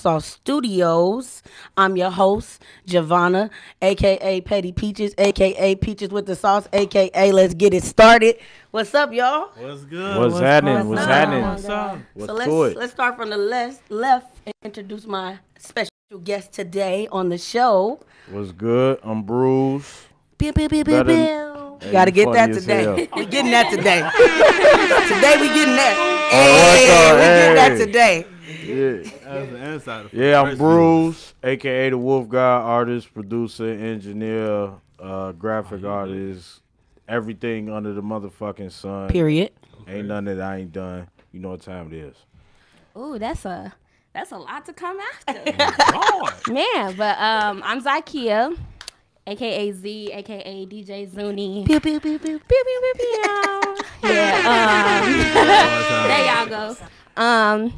Sauce Studios. I'm your host, Giovanna, aka Petty Peaches, aka Peaches with the Sauce, aka Let's Get It Started. What's up, y'all? What's good? What's happening? What's up? What's So to it? let's start from the left and introduce my special guest today on the show. What's good? I'm Bruce. Pew, pew, pew, pew, Better- pew. Hey, Gotta you get funny that as today. hell. We getting that today. Today we getting that. Oh, what's up? We getting that Hey. today. Yeah, That's the inside. yeah. I'm Bruce, aka the Wolf God, artist, producer, engineer, graphic artist, everything under the motherfucking sun. Period. Ain't none that I ain't done. You know what time it is. Ooh, that's a lot to come after. Man, but I'm Zakia, aka Z, aka DJ Zuni. Pew pew pew pew. Pew, pew, pew, pew. Yeah, there y'all go.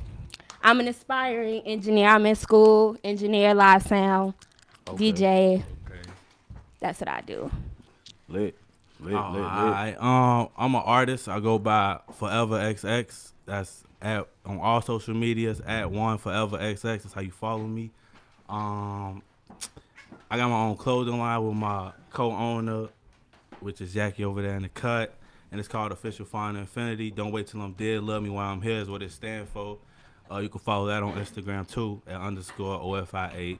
I'm an aspiring engineer. I'm in school, engineer, live sound, Okay. DJ. That's what I do. Lit. I'm an artist. I go by Forever XX. That's on all social medias at one Forever XX. That's how you follow me. I got my own clothing line with my co-owner, which is Jackie over there in the cut, and it's called Official Fine Infinity. Don't wait till I'm dead. Love me while I'm here is what it stands for. You can follow that on Instagram too at _OFI8.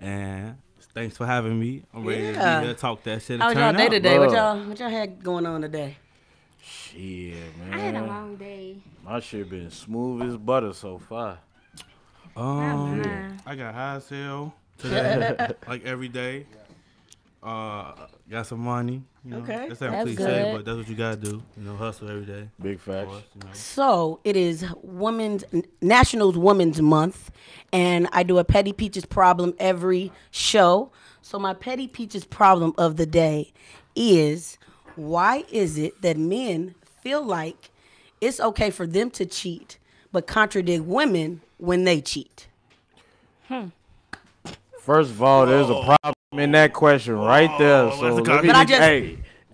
And thanks for having me. I'm ready to be here, talk that shit. How was and y'all turn day up. today? Love. What y'all had going on today? Shit, I had a man. long day. My shit been smooth as butter so far. mine. I got high as hell today, like every day. Got some money. You know, Okay. That sounds That's cliche, good. but that's what you gotta do. You know, hustle every day. Big of facts. course, you know. So it is Nationals Women's Month, and I do a Petty Peaches problem every show. So my Petty Peaches problem of the day is, why is it that men feel like it's okay for them to cheat, but contradict women when they cheat? First of all, there's a problem in that question right there. So that's a let me, But I just-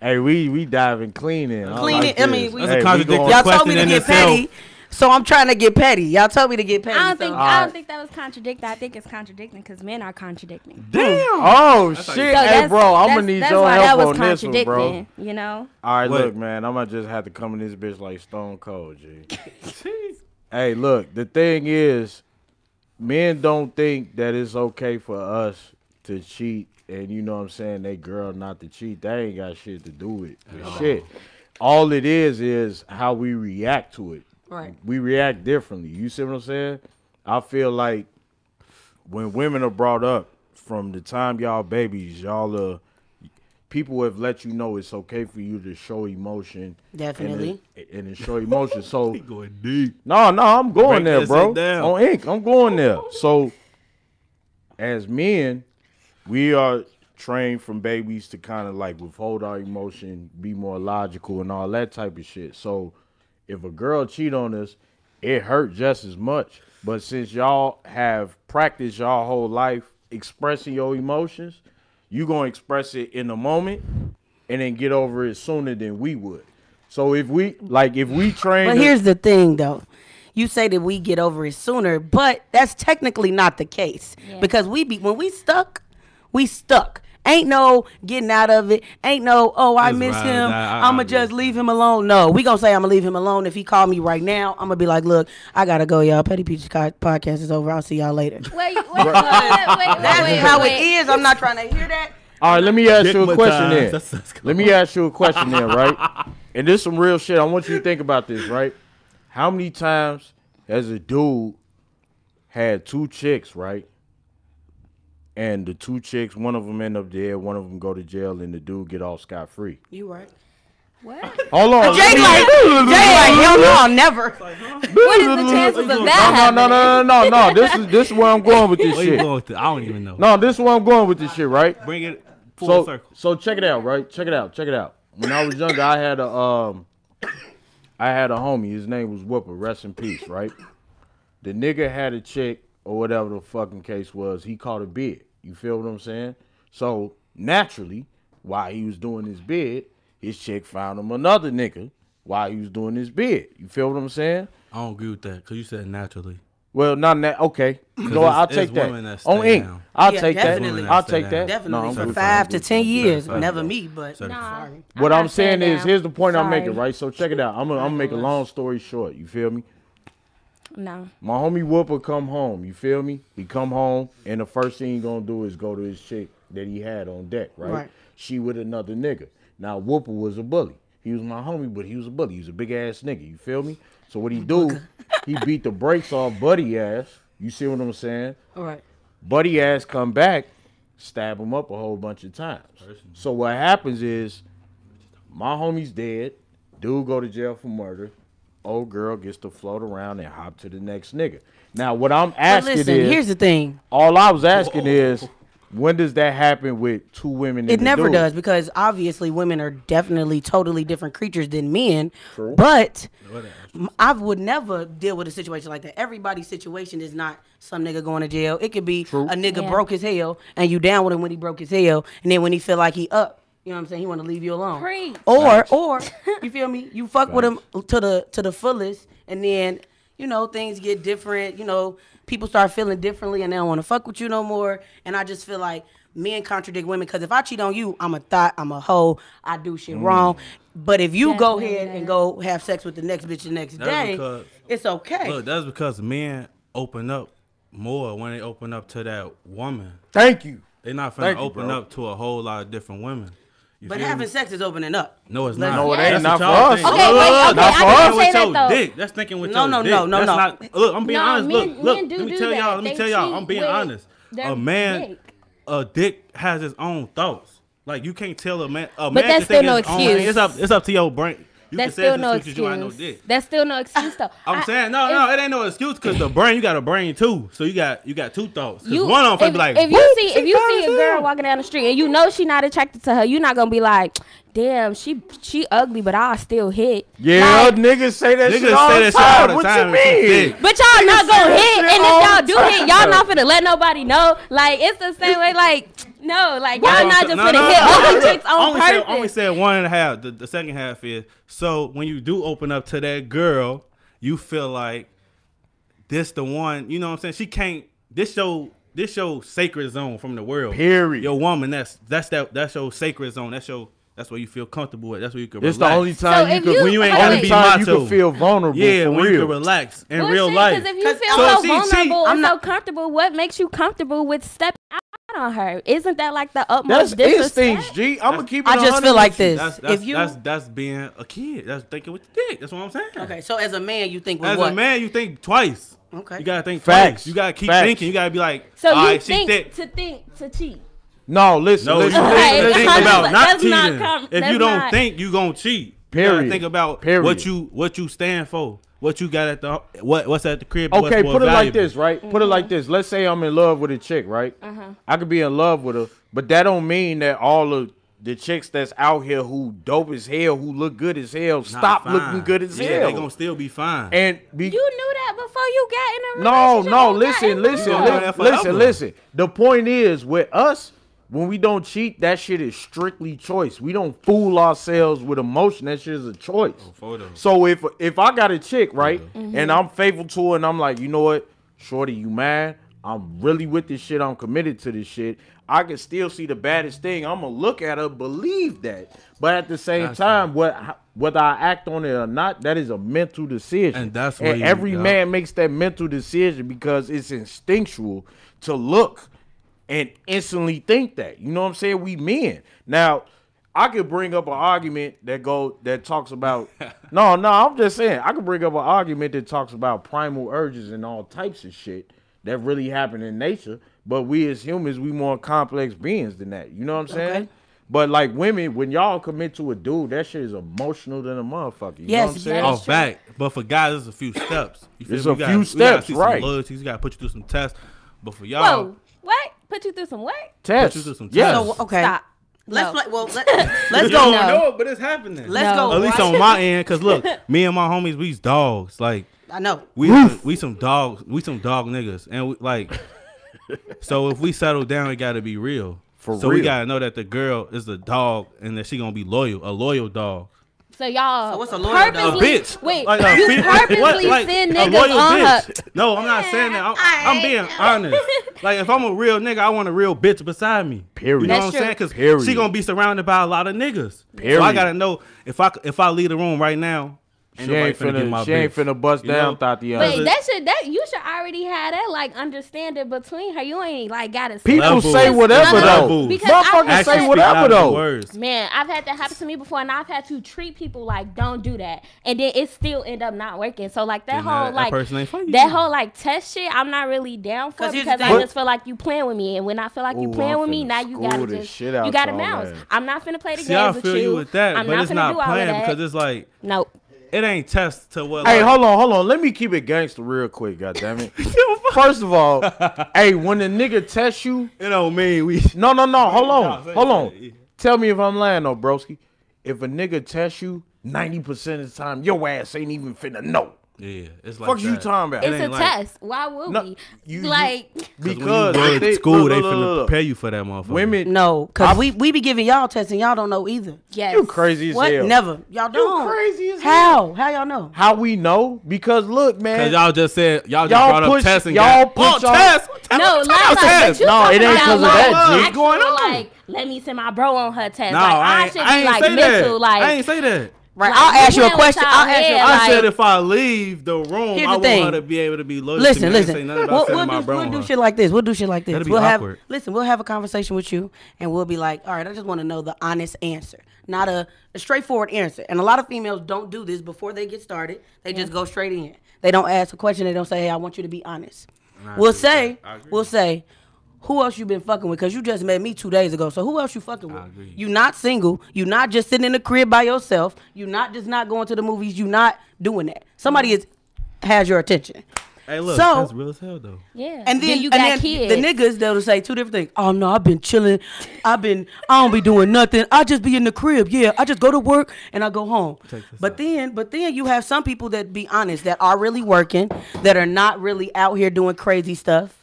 hey, we diving clean in. Clean it. I mean, That's a we contradictory going- Y'all told me question to in get itself. petty, so I'm trying to get petty. Y'all told me to get petty. I don't so- think that was contradicting. I think it's contradicting because men are contradicting. Oh shit, So hey that's- bro, I'm gonna that's- need that's your why that help was on this one, bro. contradicting, you know? All right, Wait. look, man, I'm gonna just have to come in this bitch like Stone Cold, G. Hey, look, the thing is, men don't think that it's okay for us to cheat, and you know what I'm saying, they girl not to cheat. That ain't got shit to do with shit. All it is how we react to it. Right. We react differently. You see what I'm saying? I feel like when women are brought up from the time y'all babies, people have let you know it's okay for you to show emotion. Definitely. And to show emotion. So Going deep. no, I'm going Break there, that bro. shit down. On ink, I'm going there. So as men, we are trained from babies to kind of like withhold our emotion, be more logical and all that type of shit. So if a girl cheat on us, it hurt just as much. But since y'all have practiced y'all whole life expressing your emotions, you gonna express it in the moment and then get over it sooner than we would. So if we train, But here's the thing, though. You say that we get over it sooner, but that's technically not the case. Yeah. Because when we stuck, we stuck. Ain't no getting out of it. Ain't no, oh, I That's miss right. him. I I'ma agree. just leave him alone. No, we gonna say I'ma leave him alone. If he call me right now, I'ma be like, look, I gotta go, y'all. Petty Peaches podcast is over. I'll see y'all later. Wait, That's how it is. I'm not trying to hear that. all right, let me ask you a Dick question with then. ties. Let me ask you a question then, right? And this some real shit. I want you to think about this, right? How many times has a dude had two chicks, right? And the two chicks, one of them end up dead, one of them go to jail, and the dude get off scot-free. You right. What? Hold on. Jay like, hell no, never. What is the chances of that happening? No. This is where I'm going with this Where you shit. going with it? I don't even know. No, this is where I'm going with this shit, right? Bring it full circle. So check it out, right? Check it out. When I was younger, I had a homie. His name was Whooper. Rest in peace, right? The nigga had a chick or whatever the fucking case was. He caught a bid. You feel what I'm saying? So naturally, while he was doing his bid, his chick found him another nigga while he was doing his bid. You feel what I'm saying? I don't agree with that because you said naturally. Well, not that. Okay, no, I'll take that. On ink, I'll take that. I'll take that. Definitely for 5 to 10 years. Never me, but sorry. What I'm saying is, here's the point I'm making, right? So check it out. I'm gonna make a long story short. You feel me? No. My homie Whooper come home. You feel me? He come home, and the first thing he gonna do is go to his chick that he had on deck, right? She with another nigga. Now Whooper was a bully. He was my homie, but he was a bully. He was a big ass nigga. You feel me? So what he do? He beat the brakes off Buddy ass. You see what I'm saying? All right. Buddy ass come back, stab him up a whole bunch of times. So what happens is, my homie's dead. Dude go to jail for murder. Old girl gets to float around and hop to the next nigga. Now what I'm asking listen, is, here's the thing. All I was asking is, when does that happen with two women? It never does, because obviously women are definitely totally different creatures than men. True. But I would never deal with a situation like that. Everybody's situation is not some nigga going to jail. It could be a nigga broke as hell and you down with him when he broke his hell, and then when he feel like he up, you know what I'm saying, he want to leave you alone. Preach. Or you feel me? You fuck with him to the fullest, and then you know things get different. You know, people start feeling differently, and they don't want to fuck with you no more. And I just feel like men contradict women, because if I cheat on you, I'm a thought, I'm a hoe, I do shit wrong. But if you go ahead and go have sex with the next bitch the next day, it's okay. Look, that's because men open up more when they open up to that woman. Thank you. They're not finna open up to a whole lot of different women. But having sex is opening up. No, it's not. No, it ain't. Not for us. Okay, wait, not for I us. can say that though. Dick. That's thinking with No, your no, dick. no, no, That's no. Not, look, I'm being honest. Men Look, do let me do tell y'all. that. Let me They tell y'all. cheat I'm being with honest. their A man, dick. a dick has his own thoughts. Like you can't tell a man. A But man that's can think still no his own- excuse. It's up to your brain. You That's can say still no excuse 'cause you ain't no excuse. dick. That's still no excuse though. I'm saying no, it ain't no excuse, because the brain, you got a brain too, so you got two thoughts. Because one of them be like, if you see a girl walking down the street and you know she not attracted to her, you're not gonna be like, damn, she ugly, but I'll still hit. Yeah, like, niggas say that shit all the all time. the What time. you mean? but y'all not gonna hit, shit and all if y'all the do time. hit, y'all not finna let nobody know. Like it's the same way. Like no, like y'all not just finna hit other chicks on purpose. Only said 1.5. The second half is, so when you do open up to that girl, you feel like this the one. You know what I'm saying? She can't. This your sacred zone from the world. Period. Your woman. That's your sacred zone. That's where you feel comfortable with. That's where you can It's relax. the only time So you if could. you- when you ain't Hold gotta on. be Time you macho. can feel vulnerable. Yeah, for when real. you can relax in real Bullshit, life. Because if you feel So so she vulnerable cheat. and so comfortable, what makes you comfortable with stepping out on her? Isn't that like the That's utmost disrespect? instincts, G. I'm gonna keep it. I just 100 feel like with you. this. That's being a kid. That's thinking with the dick. That's what I'm saying. Okay, so as a man, you think with As what? a man, you think twice. Okay. You gotta think Facts. twice. You gotta keep Facts. thinking. You gotta be like, So all you right, she think thick. to cheat? No, listen, No, listen. you Right. think That's about not- not that's not cheating. If that's you don't not- think, you gonna cheat. Period. You gotta think about Period. what you stand for. What you got at the what's at the crib. Okay, what's more put it like valuable. this, right? Put it like this. Let's say I'm in love with a chick, right? I could be in love with her, but that don't mean that all of the chicks that's out here who dope as hell, who look good as hell, Not stop fine. looking good as Yeah, hell. they gonna still be fine. And You knew that before you got in a no, relationship. no, You got in listen, love. listen. The point is, with us, when we don't cheat, that shit is strictly choice. We don't fool ourselves with emotion. That shit is a choice. photo. So if I got a chick, right, and I'm faithful to her, and I'm like, you know what, shorty, you mad? I'm really with this shit. I'm committed to this shit. I can still see the baddest thing. I'm gonna look at her, believe that. But at the same time, whether I act on it or not, that is a mental decision. And that's where every man makes that mental decision because it's instinctual to look and instantly think that. You know what I'm saying? We men. Now, I could bring up an argument that talks about no, I'm just saying, I could bring up an argument that talks about primal urges and all types of shit that really happen in nature. But we as humans, we more complex beings than that. You know what I'm saying? Okay. But like women, when y'all commit to a dude, that shit is emotional than a motherfucker. You know what I'm Yes, saying? Off back. But for guys, it's a few steps. You feel It's me? a We few gotta steps, see right. Some loyalties. You gotta put you through some tests. But for y'all, Whoa, what? Put you through some what? Test. Put you through some Yes. tests. So, okay. Stop. Let's No. play. Well, you let's go. don't No. know it, but it's happening. Let's No. go. At least right? on my end, cause look, me and my homies, we's dogs. Like I know. we some dogs. We some dog niggas, and we, like, so if we settle down, it gotta be real. For so we real. gotta know that the girl is a dog and that she gonna be loyal, a loyal dog. So y'all So what's a loyal dog? purposely Bitch. wait, Like you purposely send a niggas loyal on her. bitch. No, I'm not saying that. I'm being honest. Like if I'm a real nigga, I want a real bitch beside me. Period. You know That's what I'm saying? true. Because Period. she gonna be surrounded by a lot of niggas. Period. So I gotta know if I leave the room right now. She ain't finna bust You down, know? Tatiana. Wait, that you should already have that like understanding between her. You ain't like gotta say People Levels. say whatever Levels. though. Because I've Motherfuckers had say that- whatever though. Words. Man, I've had that happen to me before, and I've had to treat people like don't do that, and then it still end up not working. So like that Then whole that like person ain't for you. that whole like test shit, I'm not really down for 'Cause here's the because I thing. just feel like you playing with me, and when I feel like you Ooh, playing I'm with me, finna now you school gotta the just shit out you gotta y'all mouse. ass. I'm not finna play the See, I games with feel you with that, I'm but not it's finna not do all of playing that. because it's like Nope. it ain't test to what. Hey, like, hold on. Let me keep it gangster real quick, goddammit. First of all, hey, when the nigga test you, it don't mean we. no, hold Nah, say on. it. Tell me if I'm lying though, broski. If a nigga test you, 90% of the time, your ass ain't even finna know. Yeah, it's like Fuck that. you talking about? It It's a ain't like- test. Why would No, we? you- Like, Because when you go they- to school, they look, finna look. prepare you for that motherfucker. Women, No, because we be giving y'all tests and y'all don't know either. yes. you crazy as What? hell. Never. Y'all don't. crazy as hell. How? How y'all know? How we know? Because look, man. Cause y'all just said y'all just Y'all brought up push- tests and y'all got put y'all- tests. No, Talk like, about tests. you No, talking it ain't about, 'cause of like, that, G. actual, Going on. Like, let me send my bro on her test. No, like, I should ain't be like say mental. that. Like, I ain't say that. Right. Like, I'll ask you a playing with question. y'all I'll ask you. head, A I question. said if I leave the room, Here's I the want thing. her to be able to be loyal to Listen, me. I ain't say listen. nothing about sending my bro We'll on do her. shit like this. We'll do shit like this. That'd be We'll awkward. we'll have a conversation with you, and we'll be like, all right, I just want to know the honest answer, not a straightforward answer. And a lot of females don't do this before they get started. They just go straight in. They don't ask a question. They don't say, hey, I want you to be honest. I We'll agree with that. I agree. say, who else you been fucking with? Because you just met me 2 days ago. So who else you fucking with? I agree. You not single. You not just sitting in the crib by yourself. You not just not going to the movies. You not doing that. Somebody has your attention. Hey, look, So- that's real as hell though. yeah. And then you got and then kids. the niggas that'll say two different things. Oh no, I've been chilling. I don't be doing nothing. I just be in the crib. Yeah, I just go to work and I go home. Check this But out. then you have some people that be honest, that are really working, that are not really out here doing crazy stuff.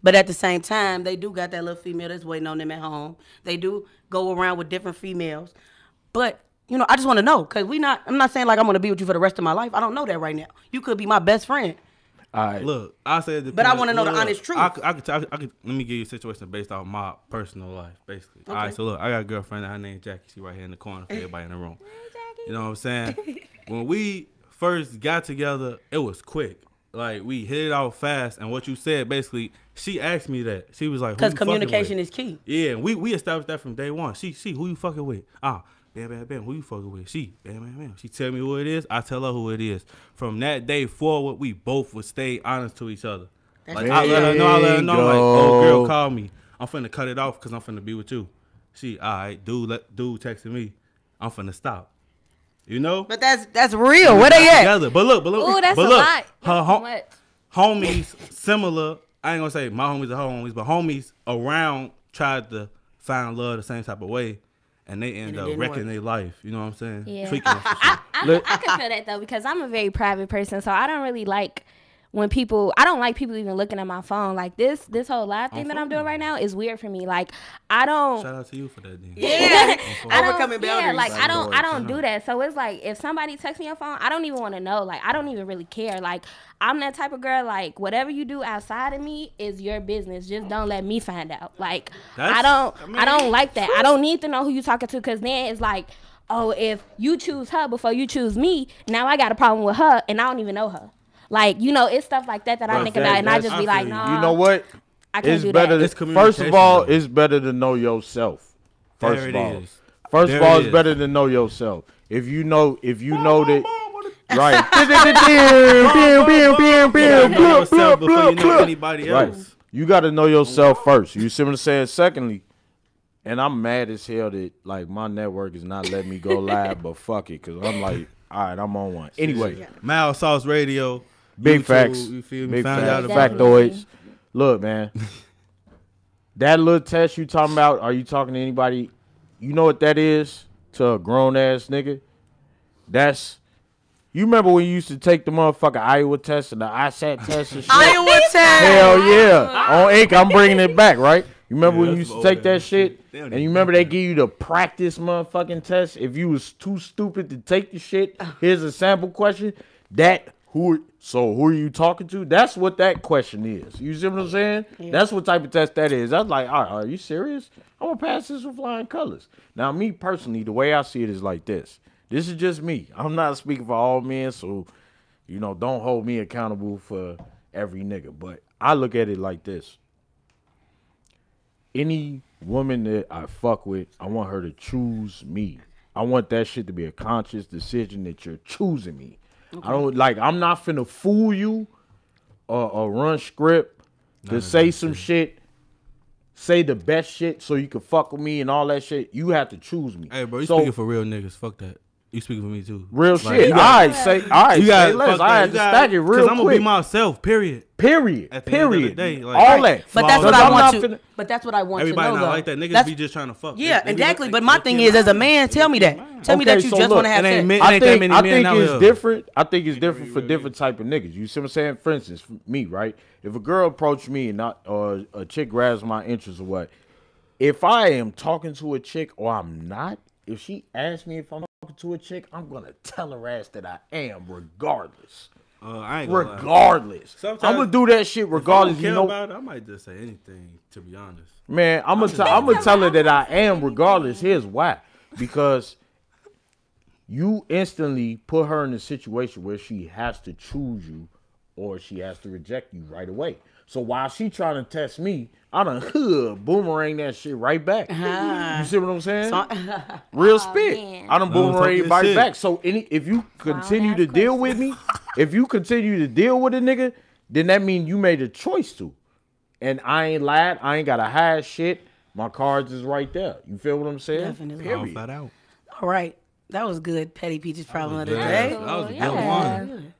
But at the same time, they do got that little female that's waiting on them at home. They do go around with different females. But you know, I just want to know because I'm not saying like I'm gonna be with you for the rest of my life. I don't know that right now. You could be my best friend. All right. Look, I said, But I wanna know the honest truth. I could, let me give you a situation based off my personal life, basically. All right, so look, I got a girlfriend. Her name Jackie. She right here in the corner for everybody in the room. You know what I'm saying? When we first got together, it was quick. Like we hit it off fast. And what you said, basically, she asked me that. She was like, Because communication is key. Yeah, we established that from day one. She who you fucking with? Bam, who you fucking with? She, bam. She tell me who it is. I tell her who it is. From that day forward, we both would stay honest to each other. Like I let her know, like, oh girl, call me. I'm finna cut it off because I'm finna be with you. She, all right, dude texting me. I'm finna stop. You know? But that's real. Where they at? Together. But look. Ooh, that's but a look, lot. Her That's much. homies similar. I ain't gonna say my homies are her homies, but homies around tried to find love the same type of way, and they end up didn't wrecking work. their life. You know what I'm saying? Yeah. Tweaking us and shit. I can feel that though because I'm a very private person, so I don't really like when people. I don't like people even looking at my phone. Like this whole live thing that I'm doing right now is weird for me. Like I don't. Shout out to you for that, then. Yeah. I don't, Overcoming yeah, boundaries. like I don't do that. So it's like if somebody texts me on phone, I don't even want to know. Like I don't even really care. Like I'm that type of girl. Like whatever you do outside of me is your business. Just don't let me find out. Like I don't like that. I don't need to know who you talking to because then it's like, oh, if you choose her before you choose me, now I got a problem with her and I don't even know her. Like you know, it's stuff like that I think about, and I just be like, nah. You know what? I can't It's do better. that. It's First of all, communication, though. it's better to know yourself. First There of it all, is. first There of all, it it's is. better to know yourself. If you know that, right? You gotta know yourself before you know anybody Right. else. You got to know yourself first. You see what I'm saying? Secondly, and I'm mad as hell that like my network is not letting me go live, but fuck it, cause I'm like, all right, I'm on one. Anyway, Mal Sauce Radio. big YouTube, facts, You feel me? big Found out facts, about it. factoids. Look, man, that little test you talking about? Are you talking to anybody? You know what that is to a grown ass nigga? That's. You remember when you used to take the motherfucking Iowa test and the ISAT test and shit? Iowa test. Hell yeah. On Ink, I'm bringing it back, right? You remember when Yeah, you that's used to take old that ass shit, shit. They don't and you even remember do they that. give you the practice motherfucking test? If you was too stupid to take the shit, here's a sample question. Who are you talking to? That's what that question is. You see what I'm saying? That's what type of test that is. That's like, all right, are you serious? I'm gonna pass this with flying colors. Now, me personally, the way I see it is like this. This is just me. I'm not speaking for all men, so don't hold me accountable for every nigga. But I look at it like this. Any woman that I fuck with, I want her to choose me. I want that shit to be a conscious decision that you're choosing me. I don't I'm not finna fool you or run script to say some shit, say the best shit so you can fuck with me and all that shit. You have to choose me. Hey, bro, you So, speaking for real niggas. Fuck that. You speaking for me too. real Like, shit. you All got- right, say less. I had to stack it real Cause I'm gonna quick. be myself. Period. Period. At the end of the Period. day, like- all that. But that's So what I'm I want not to. finna- But that's what I want Everybody to know. not though. like that. Niggas That's- be just trying to fuck. Yeah, They be exactly. like, But my they thing can't is, as a lie. man, tell me that. Tell me Okay, that you so just look, want to have it ain't sex. men- I ain't that think many I men think out it's here. different. I think it's different for different type of niggas. You see what I'm saying? For instance, for me, right? If a girl approached me and or a chick grabs my interest or what, if I am talking to a chick or I'm not, if she asks me if I'm talking to a chick, I'm gonna tell her ass that I am, regardless. I ain't gonna lie. Regardless, Sometimes- I'm gonna do that shit If I regardless. don't You care know, about it, I might just say anything. To be honest, man, I'm gonna tell her that I am regardless. Here's why: because you instantly put her in a situation where she has to choose you, or she has to reject you right away. So while she trying to test me, I done boomerang that shit right back. You see what I'm saying? Real spit. man. I done Let 'em boomerang talk it that right shit. back. So if you continue ass to deal with me, if you continue to deal with a nigga, then that means you made a choice to. And I ain't lied. I ain't got to hide shit. My cards is right there. You feel what I'm saying? Definitely. all Period. flat out. All right, that was good. Petty Peach's problem of the good. day. That was a good Yeah. one.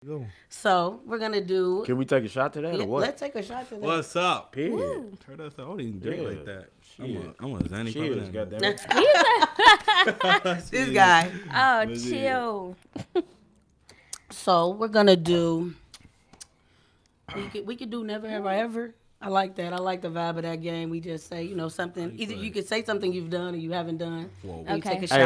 Go. So we're gonna do. Can we take a shot to that or what? Let's take a shot to that. What's up? Period. Turn us up. I don't even drink Yeah. like that. Shit. I'm a Zanny. Cheers, probably goddamn. This guy. Oh, chill. So we're gonna do. We could do never have I ever. I like that. I like the vibe of that game. We just say something. Either you could say something you've done or you haven't done. And you Okay. take a shot.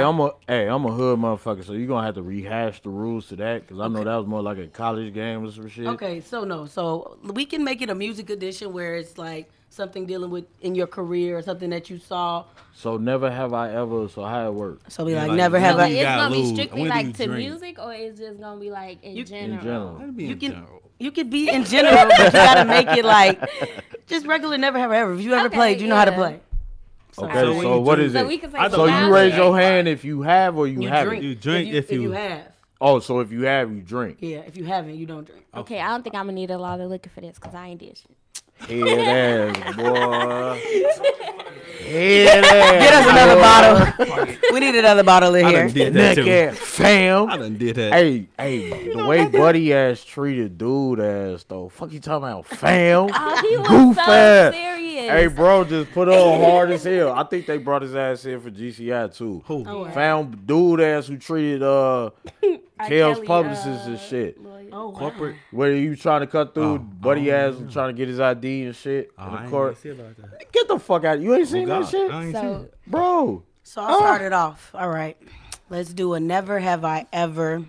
Hey, I'm a hood motherfucker, so you're gonna have to rehash the rules to that, because I know that was more like a college game or some shit. Okay, so we can make it a music edition where it's like something dealing with in your career or something that you saw. So never have I ever, so how it work? So be Yeah, like, like, never you have know, I. you It's gotta gonna be lose. strictly When do like you to drink? music, or it's just gonna be like in In general? general. That'd be You in can general. you could be in general, but you gotta make it like just regular never have I ever. If you ever Okay, played, you know how to yeah. play. Okay, So when so you what drink- is So we it? can say I So don't- you Wow. raise your hand if you have or you You haven't. drink. You drink if you- have. Oh, so if you have, you drink. Yeah, if you haven't, you don't drink. Okay, I don't think I'm gonna need a lot of liquor for this because I ain't did shit. Head ass, boy. Head ass. Get us another bottle. We need another bottle in I here. done did that Neck too. ass, fam. I done did that. Hey, the way Buddy ass treated dude ass though. Fuck you talking about, fam? Oh, he was Goof so ass. serious. Hey, bro, just put on hard as hell. I think they brought his ass in for GCI too. Who? Oh, wow. Found dude ass who treated R. Kale's Kelly, publicists and shit. lawyer. Oh, wow. Corporate. Where you trying to cut through, Oh, Buddy ass was trying to get his ID and shit Oh, in I the ain't court. even see about that. Get the fuck out! You ain't seen Oh, that God. shit, I ain't seen So it. bro. So I'll start it off. All right. Let's do a never have I ever.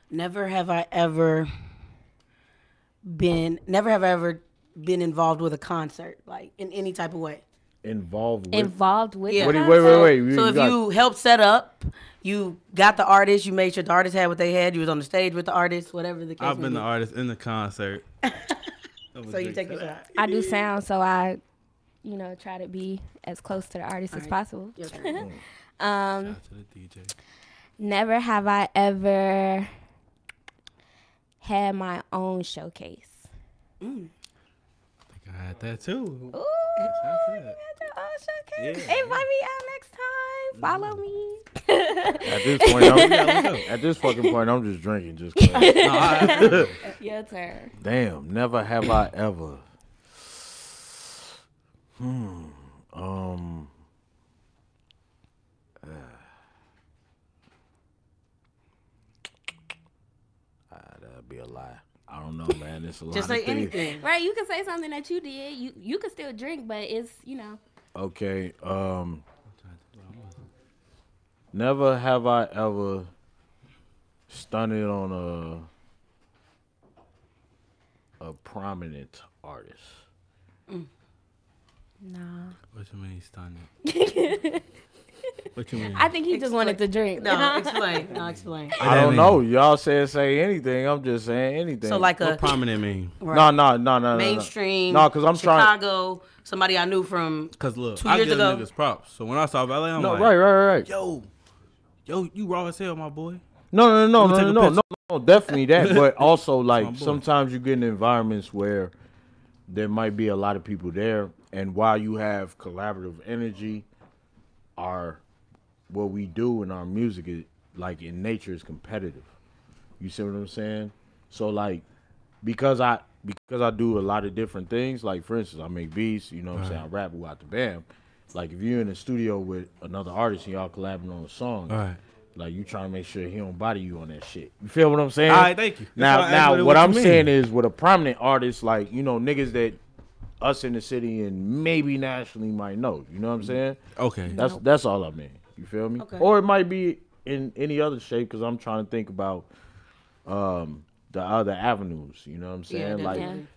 Never have I ever been involved with a concert, like in any type of way. Involved with. involved with. Yeah. the What do you- concert? wait. You So if got- you helped set up, you got the artist, you made sure the artist had what they had, you was on the stage with the artist, whatever the case I've may been be. the artist in the concert. So you take a shot. I do sound, so I, try to be as close to the artist as Alright. possible. Your turn. Shout out to the DJ. Never have I ever had my own showcase. I think I had that too. Ooh, Shout out to that. your own showcase. Yeah. Invite me out next time. Follow me. At this point, at this fucking point, I'm just drinking. Just 'cause. No, I, Your turn. Damn, never have I ever. That'd be a lie. I don't know, man. It's a lot Just of say things. anything. Right, you can say something that you did. You can still drink, but it's Okay. Never have I ever stunted on a prominent artist. nah. What you mean stunning? What you mean? I think he just wanted to drink. No, explain. No, explain. I don't know. Y'all said say anything. I'm just saying anything. So like What a prominent mean? no. mainstream, No, because I'm trying. Chicago, somebody I knew from Cause look, 2 I years give ago. niggas props. So when I saw Valet, I'm No, like, right. yo, you raw as hell, my boy. No, Let me take a no, definitely that. But also, my like, boy. sometimes you get in environments where there might be a lot of people there, and while you have collaborative energy, what we do in our music is, like, in nature is competitive. You see what I'm saying? So, like, because I do a lot of different things, like, for instance, I make beats, you know what I'm saying? I rap without the band. Like, if you're in the studio with another artist and y'all collabing on a song, All right. like, you trying to make sure he don't body you on that shit. You feel what I'm saying? All right, thank you. That's why I asked Now, what what you I'm mean. saying is, with a prominent artist, like, you know, niggas that us in the city and maybe nationally might know. You know what I'm saying? Okay. That's all I mean. You feel me? Okay. Or it might be in any other shape, because I'm trying to think about the other avenues. You know what I'm saying?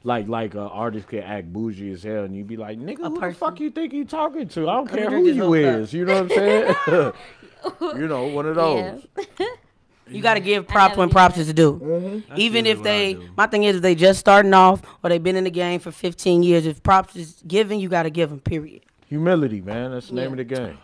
Like an artist could act bougie as hell, and you be like, nigga, who the person. fuck you think you talking to? I don't care drink who this you whole is. You know what I'm saying? You know, one of those. You got to give props when props is due. That's Even usually if what I they, do. my thing is, if they just starting off or they've been in the game for 15 years, if props is given, you got to give them, period. Humility, man. That's the name Yeah. of the game.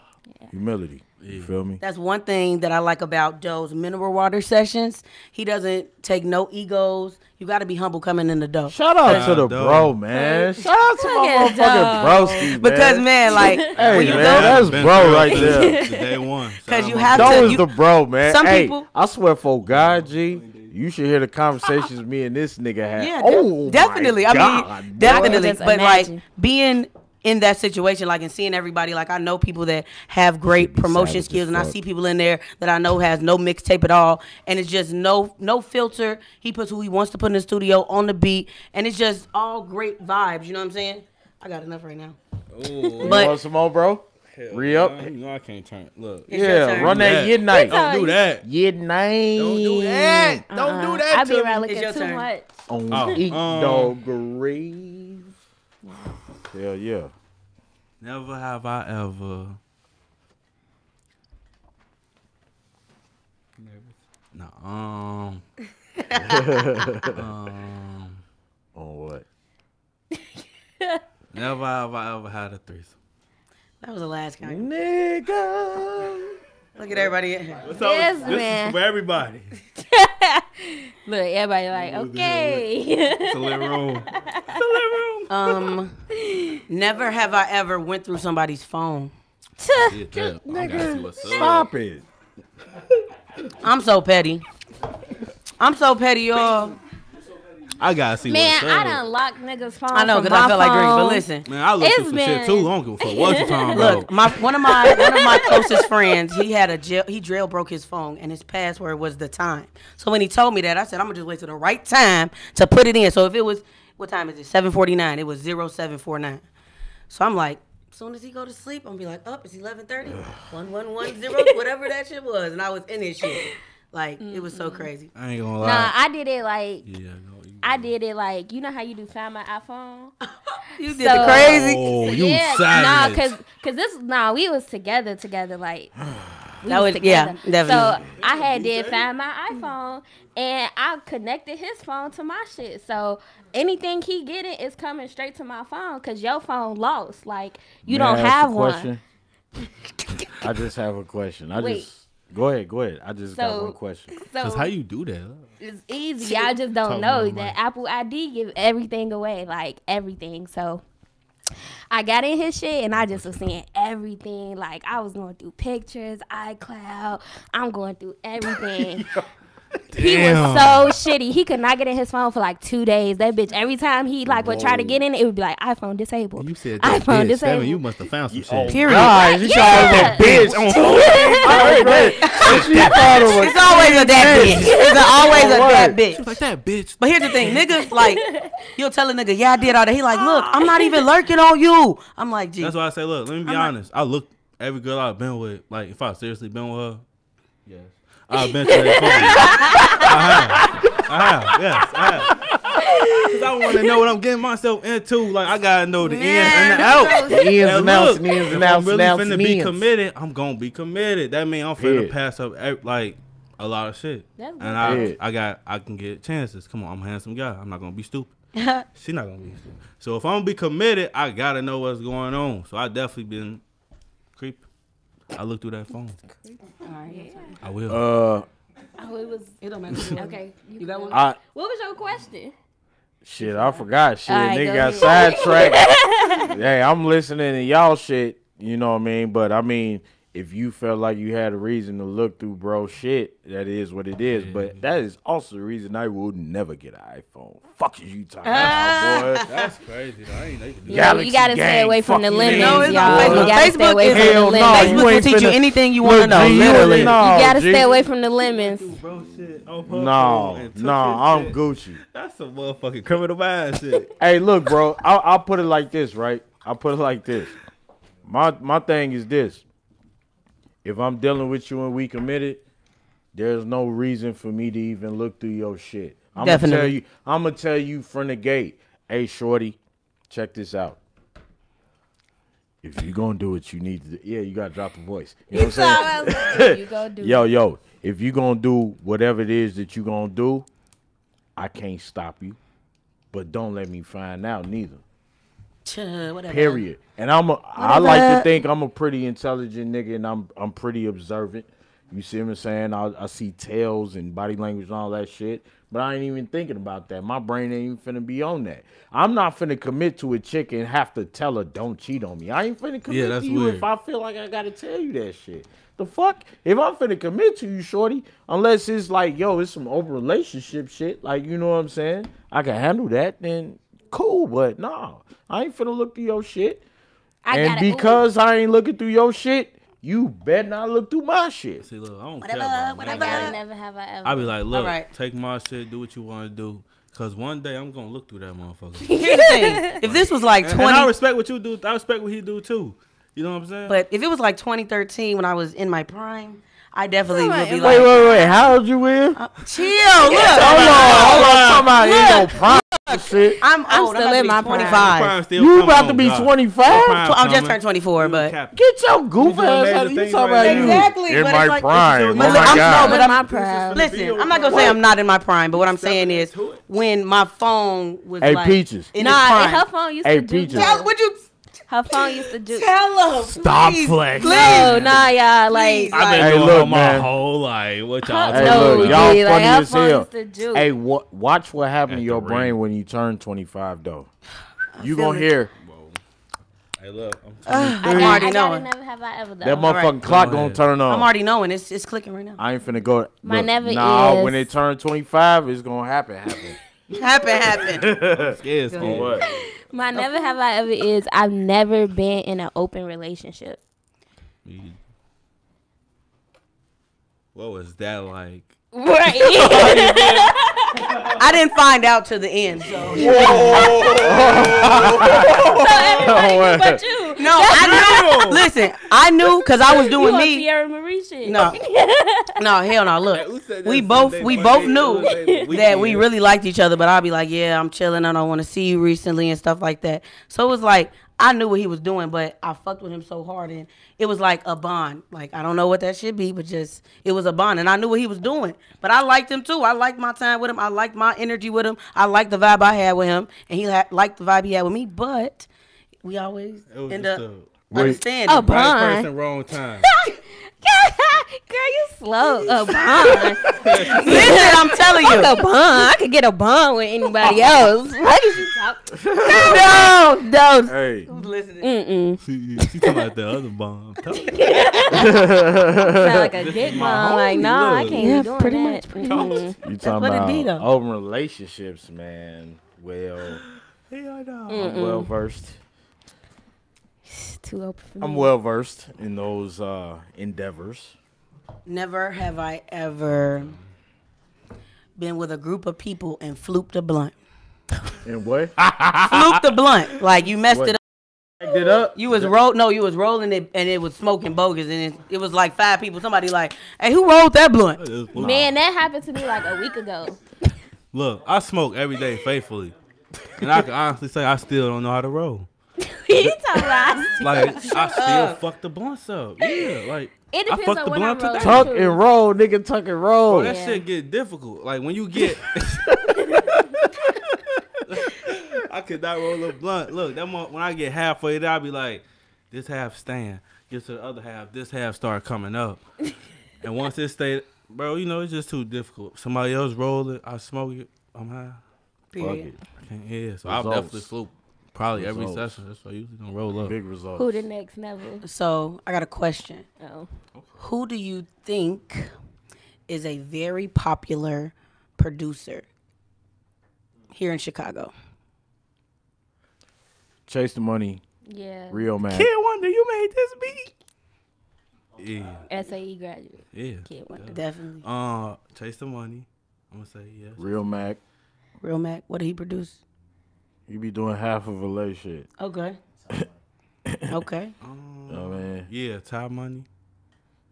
Humility. You feel me? That's one thing that I like about Doe's mineral water sessions. He doesn't take no egos. You got to be humble coming in the door. Shout out to the Dope. bro, man. Shout out to my at motherfucking broski, man. Because, man, like, Hey, when you man, go, that's Been bro through right it there. since Day one. because you Shout out have my That to. was You, the bro, man. some Hey, people- I swear for God, G, you should hear the conversations me and this nigga had. yeah, Oh, definitely. my I God, mean, boy. definitely. Just But, imagine. like, being in that situation, like, and seeing everybody, like, I know people that have great be promotion savage as skills, and I fuck. see people in there that I know has no mixtape at all, and it's just no filter. He puts who he wants to put in the studio on the beat, and it's just all great vibes. You know what I'm saying? I got enough right now. You But want some more, bro? Re-up? You know I can't turn. Look. It's your Yeah, turn. run that That. yid night. Don't do that. Yid night. Don't do that. Don't do that I be to around me. It's looking your too turn. much. On Oh, eat dog grave. Hell yeah. Never have I ever. No. On what? Never have I ever had a threesome. that was the last count. Nigga. Look at everybody in here. So Yes, this man. is for everybody. Look, everybody like, okay. It's a living room. It's a living room. Never have I ever went through somebody's phone. Yeah, damn. I gotta see what's up. Stop it. I'm so petty. I'm so petty, y'all. I gotta see Man, what's up. I done locked niggas' phone. I know from because I my felt like drinking, but phone. listen. Man, I look It's through some shit been- too. I don't give a fuck what you talking Look, about. one of my closest friends, he jailbroke his phone, and his password was the time. So when he told me that, I said I'm gonna just wait till the right time to put it in. So if it was, what time is it? 7:49. It was 0749. So I'm like, as soon as he go to sleep, I'm gonna be like, it's 11:30, 1110, whatever that shit was, and I was in this shit. Like it was so crazy. I ain't gonna Nah, lie. I did it like, Yeah, I did it like, you know how you do Find My iPhone? You did So- the crazy. Oh, you Nah, savage. cause we was together, like. We That was- yeah, together. definitely. So I had did Find My iPhone, and I connected his phone to my shit. So anything he getting is coming straight to my phone, cause your phone lost. Like you May I don't ask have a one. question? I just have a question. Wait. Go ahead. I just got So- one question. Cause So how you do that? it's easy. Y'all just Talk don't know about that money. Apple ID give everything away, like everything. So I got in his shit and I just was seeing everything. Like I was going through pictures, iCloud. I'm going through everything. He was so shitty. He could not get in his phone for like 2 days. That bitch, every time he like would try to get in, it would be like iPhone disabled. You said that iPhone bitch. disabled. Seven, you must have found some shit. Period. God, she Yeah. called him a bitch. I heard that. She called him a It's always a that bitch. It's always a that bitch. Like that bitch. But here's the thing, niggas like you'll tell a nigga, yeah, I did all that. He like, look, I'm not even lurking on you. I'm like, gee. That's why I say, look, let me be honest. I look every girl I've been with, like if I seriously been with her, yes, I've been to that phone. Yes, I have. Cause I want to know what I'm getting myself into. Like I gotta know the ins and the outs. The ins and outs, the ins If and I'm outs, really and finna outs, be and committed, I'm gonna be committed. That means I'm finna Yeah. pass up like a lot of shit. That's And good. I can get chances. Come on, I'm a handsome guy. I'm not gonna be stupid. She not gonna be stupid. So if I'm gonna be committed, I gotta know what's going on. So I definitely been creepy. I look through that phone. I will. Oh, it was It don't matter. okay. You got one? What was your question? Shit, I forgot. Shit, All right, nigga go got ahead. sidetracked. Hey, I'm listening to y'all shit. You know what I mean? But I mean, if you felt like you had a reason to look through bro shit, that is what it is. But that is also the reason I would never get an iPhone. Fuck is you talking about, boy? That's crazy. Though. I ain't know you could do Yeah, Galaxy you gotta stay gang, away from the fuck you, lemons, nigga. No, it's y'all. not You Facebook. gotta stay away from Hell the no, lemons. you Facebook will ain't teach you finna- anything you want to Look, know. G, you Literally. ain't- no, You gotta G. stay away from the lemons. bro shit off her No, phone and took no, his I'm shit. Gucci. That's some motherfucking criminal mind shit. Hey, look, bro. I'll put it like this, right? I'll put it like this. My thing is this. If I'm dealing with you and we committed, there's no reason for me to even look through your shit. I'm Definitely. gonna tell you from the gate. Hey, shorty, check this out. If you're gonna do what you need to do, yeah, you gotta drop the voice. You know what I'm saying? You go do. Yo, if you gonna do whatever it is that you gonna do, I can't stop you. But don't let me find out neither. Whatever. Period. And I like to think I'm a pretty intelligent nigga, and I'm pretty observant. You see what I'm saying? I see tails and body language and all that shit. But I ain't even thinking about that. My brain ain't even finna be on that. I'm not finna commit to a chick and have to tell her don't cheat on me. I ain't finna commit that's to you weird. if I feel like I gotta tell you that shit. The fuck? If I'm finna commit to you, shorty, unless it's like, yo, it's some open relationship shit, like, you know what I'm saying? I can handle that, then cool. But nah, I ain't finna look through your shit. And because I ain't looking through your shit, you better not look through my shit. See, look, I don't Whatever, care about whatever. that. Never have I ever. I be like, look, Alright. take my shit, do what you want to do. Cause one day I'm gonna look through that motherfucker. Here's the thing. If this was like And I 20, respect what you do. I respect what he do too. You know what I'm saying? but if it was like 2013 when I was in my prime, I definitely would be Wait, like, wait. How old you with? chill. Look, Hold on. Talking about in your prime shit. I'm old. still I'm in my about to be prime. 25. Prime still You coming about to on, be God. 25? I just turned 24, but Get your goof doing ass major out of you. things Talking right about now. you. Exactly, In but my it's like- prime. Oh But my I'm God. but in my I'm prime. listen. I'm not gonna say I'm not in my prime, but what I'm saying is when my phone was Hey, like Peaches. in its Nah, prime. her phone used Hey, to juke. Peaches. Tell, would you Her phone used to juke. tell her? Stop please, flexing. please, No, nah, y'all. Like, please, I've been Hey, doing look, all my man. whole life. What y'all Hey, no, look, G, y'all like, funny her as phone hell. used to juke. Hey, watch what happened to At your the brain ring. when you turn 25, though. You feel gonna it. hear Hey, look, I'm I already gotta knowing. never have I ever though. that motherfucking right. clock Go gonna ahead. turn on. I'm already knowing it's clicking right now. I ain't finna go. My look, never nah, is. when they turn 25, it's gonna happen. Happen. scared, scared. What? My never have I ever is I've never been in an open relationship. What was that like? Right. I didn't find out to the end. So. Oh, but you. No, I knew. Listen, I knew because I was You doing on me. Sierra Marie shit. No, no, hell no. Who Look, said we that both Sunday, we Monday, both knew Tuesday, that we weekend? really liked each other. But I'd be like, yeah, I'm chilling. I don't want to see you recently and stuff like that. So it was like I knew what he was doing, but I fucked with him so hard, and it was like a bond. Like I don't know what that should be, but just it was a bond, and I knew what he was doing. But I liked him too. I liked my time with him. I liked my energy with him. I liked the vibe I had with him, and he liked the vibe he had with me. But we always It was end just up. understand A it. bun. Right person, wrong time. Girl, you slow. A bun. Listen, I'm telling you. A bun. I could get a bun with anybody else. What is you talking? No. Hey, Who's listening? She talking about the other bomb. Sound like a dick bun. Like, no, I look. can't Yeah, be doing pretty that. much, pretty much. you talking what it about be, though. open relationships, man. Well, Hell no. I'm well versed. Too open for me. I'm well versed in those endeavors. Never have I ever been with a group of people and flooped a blunt. And what? Flooped a blunt. Like you messed What? it up. Backed it up. You was rolling it and it was smoking bogus and it was like 5 people. Somebody like, hey, who rolled that blunt? Man, that happened to me like a week ago. Look, I smoke every day faithfully, and I can honestly say I still don't know how to roll. He talking about Like I still fuck the blunts up. Yeah, like it I depends fucked on the when I'm blunt rolling. today. Tuck too. and roll, nigga. Tuck and roll. Bro, that Yeah. shit get difficult. Like when you get, I could not roll a blunt. Look, when I get halfway there, I'll be like, this half stand. Get to the other half. This half start coming up. And once it stay, bro, you know it's just too difficult. Somebody else roll it, I smoke it, I'm high. Period. I can't hear. So I'll Results. definitely fluke. Probably every Results. session. That's why I usually don't roll up. Big results. Who the next level? So I got a question. Oh. Who do you think is a very popular producer here in Chicago? Chase the money. Yeah. Real man. Kid Wonder, you made this beat. Yeah, SAE graduate. yeah. Kid Wonder. Definitely. Chase the money. I'm gonna say yes. Real Mac. Real Mac. What did he produce? You be doing half of a lay shit. Okay. Okay. Oh man. Yeah, Ty Money.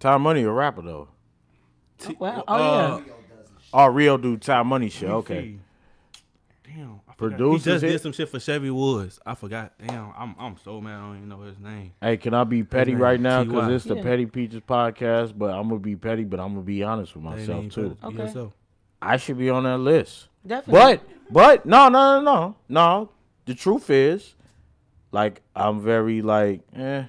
Ty Money a rapper though. Oh, wow. Oh yeah. Oh, Real do Ty Money shit. Okay. Damn. I forgot. He Producers just hit? did some shit for Chevy Woods. I forgot. Damn. I'm so mad. I don't even know his name. Hey, can I be petty name right now? T.Y. Because it's the Yeah. Petty Peaches podcast, but I'm gonna be petty, but I'm gonna be honest with myself Ain't too. better. Okay. Yourself. I should be on that list. Definitely. But no. The truth is, like, I'm very like, I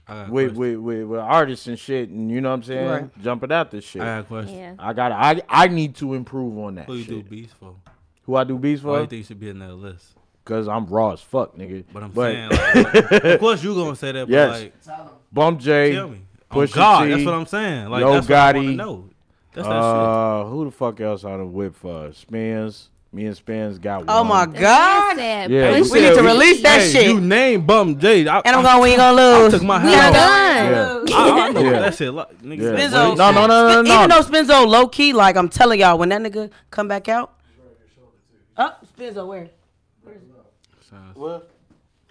got a with question. artists and shit, and you know what I'm saying, Right. jumping out this shit. I got a question. Yeah. I need to improve on that. Who you shit. do beats for? Who I do beats Why you for? think you should be in that list? Because I'm raw as fuck, nigga. But I'm saying, like, of course you gonna say that, but Yes. like, Bump J, tell me. Oh Pusha God, T, that's what I'm saying. Like, Yo that's what I wanna Gotti, know. That's that who the fuck else on the whip for? Spins. Me and Spins got one. Oh my The man God. said, Yeah, push you We said need to we- release that Hey, shit. you name Bump J. And I'm going, we ain't gonna I lose. took my We hat not off. done. I know Yeah. that shit. Like, niggas, Yeah. Spenzo, No. Even though Spenzo low key, like I'm telling y'all, when that nigga come back out. Oh, Spenzo, where?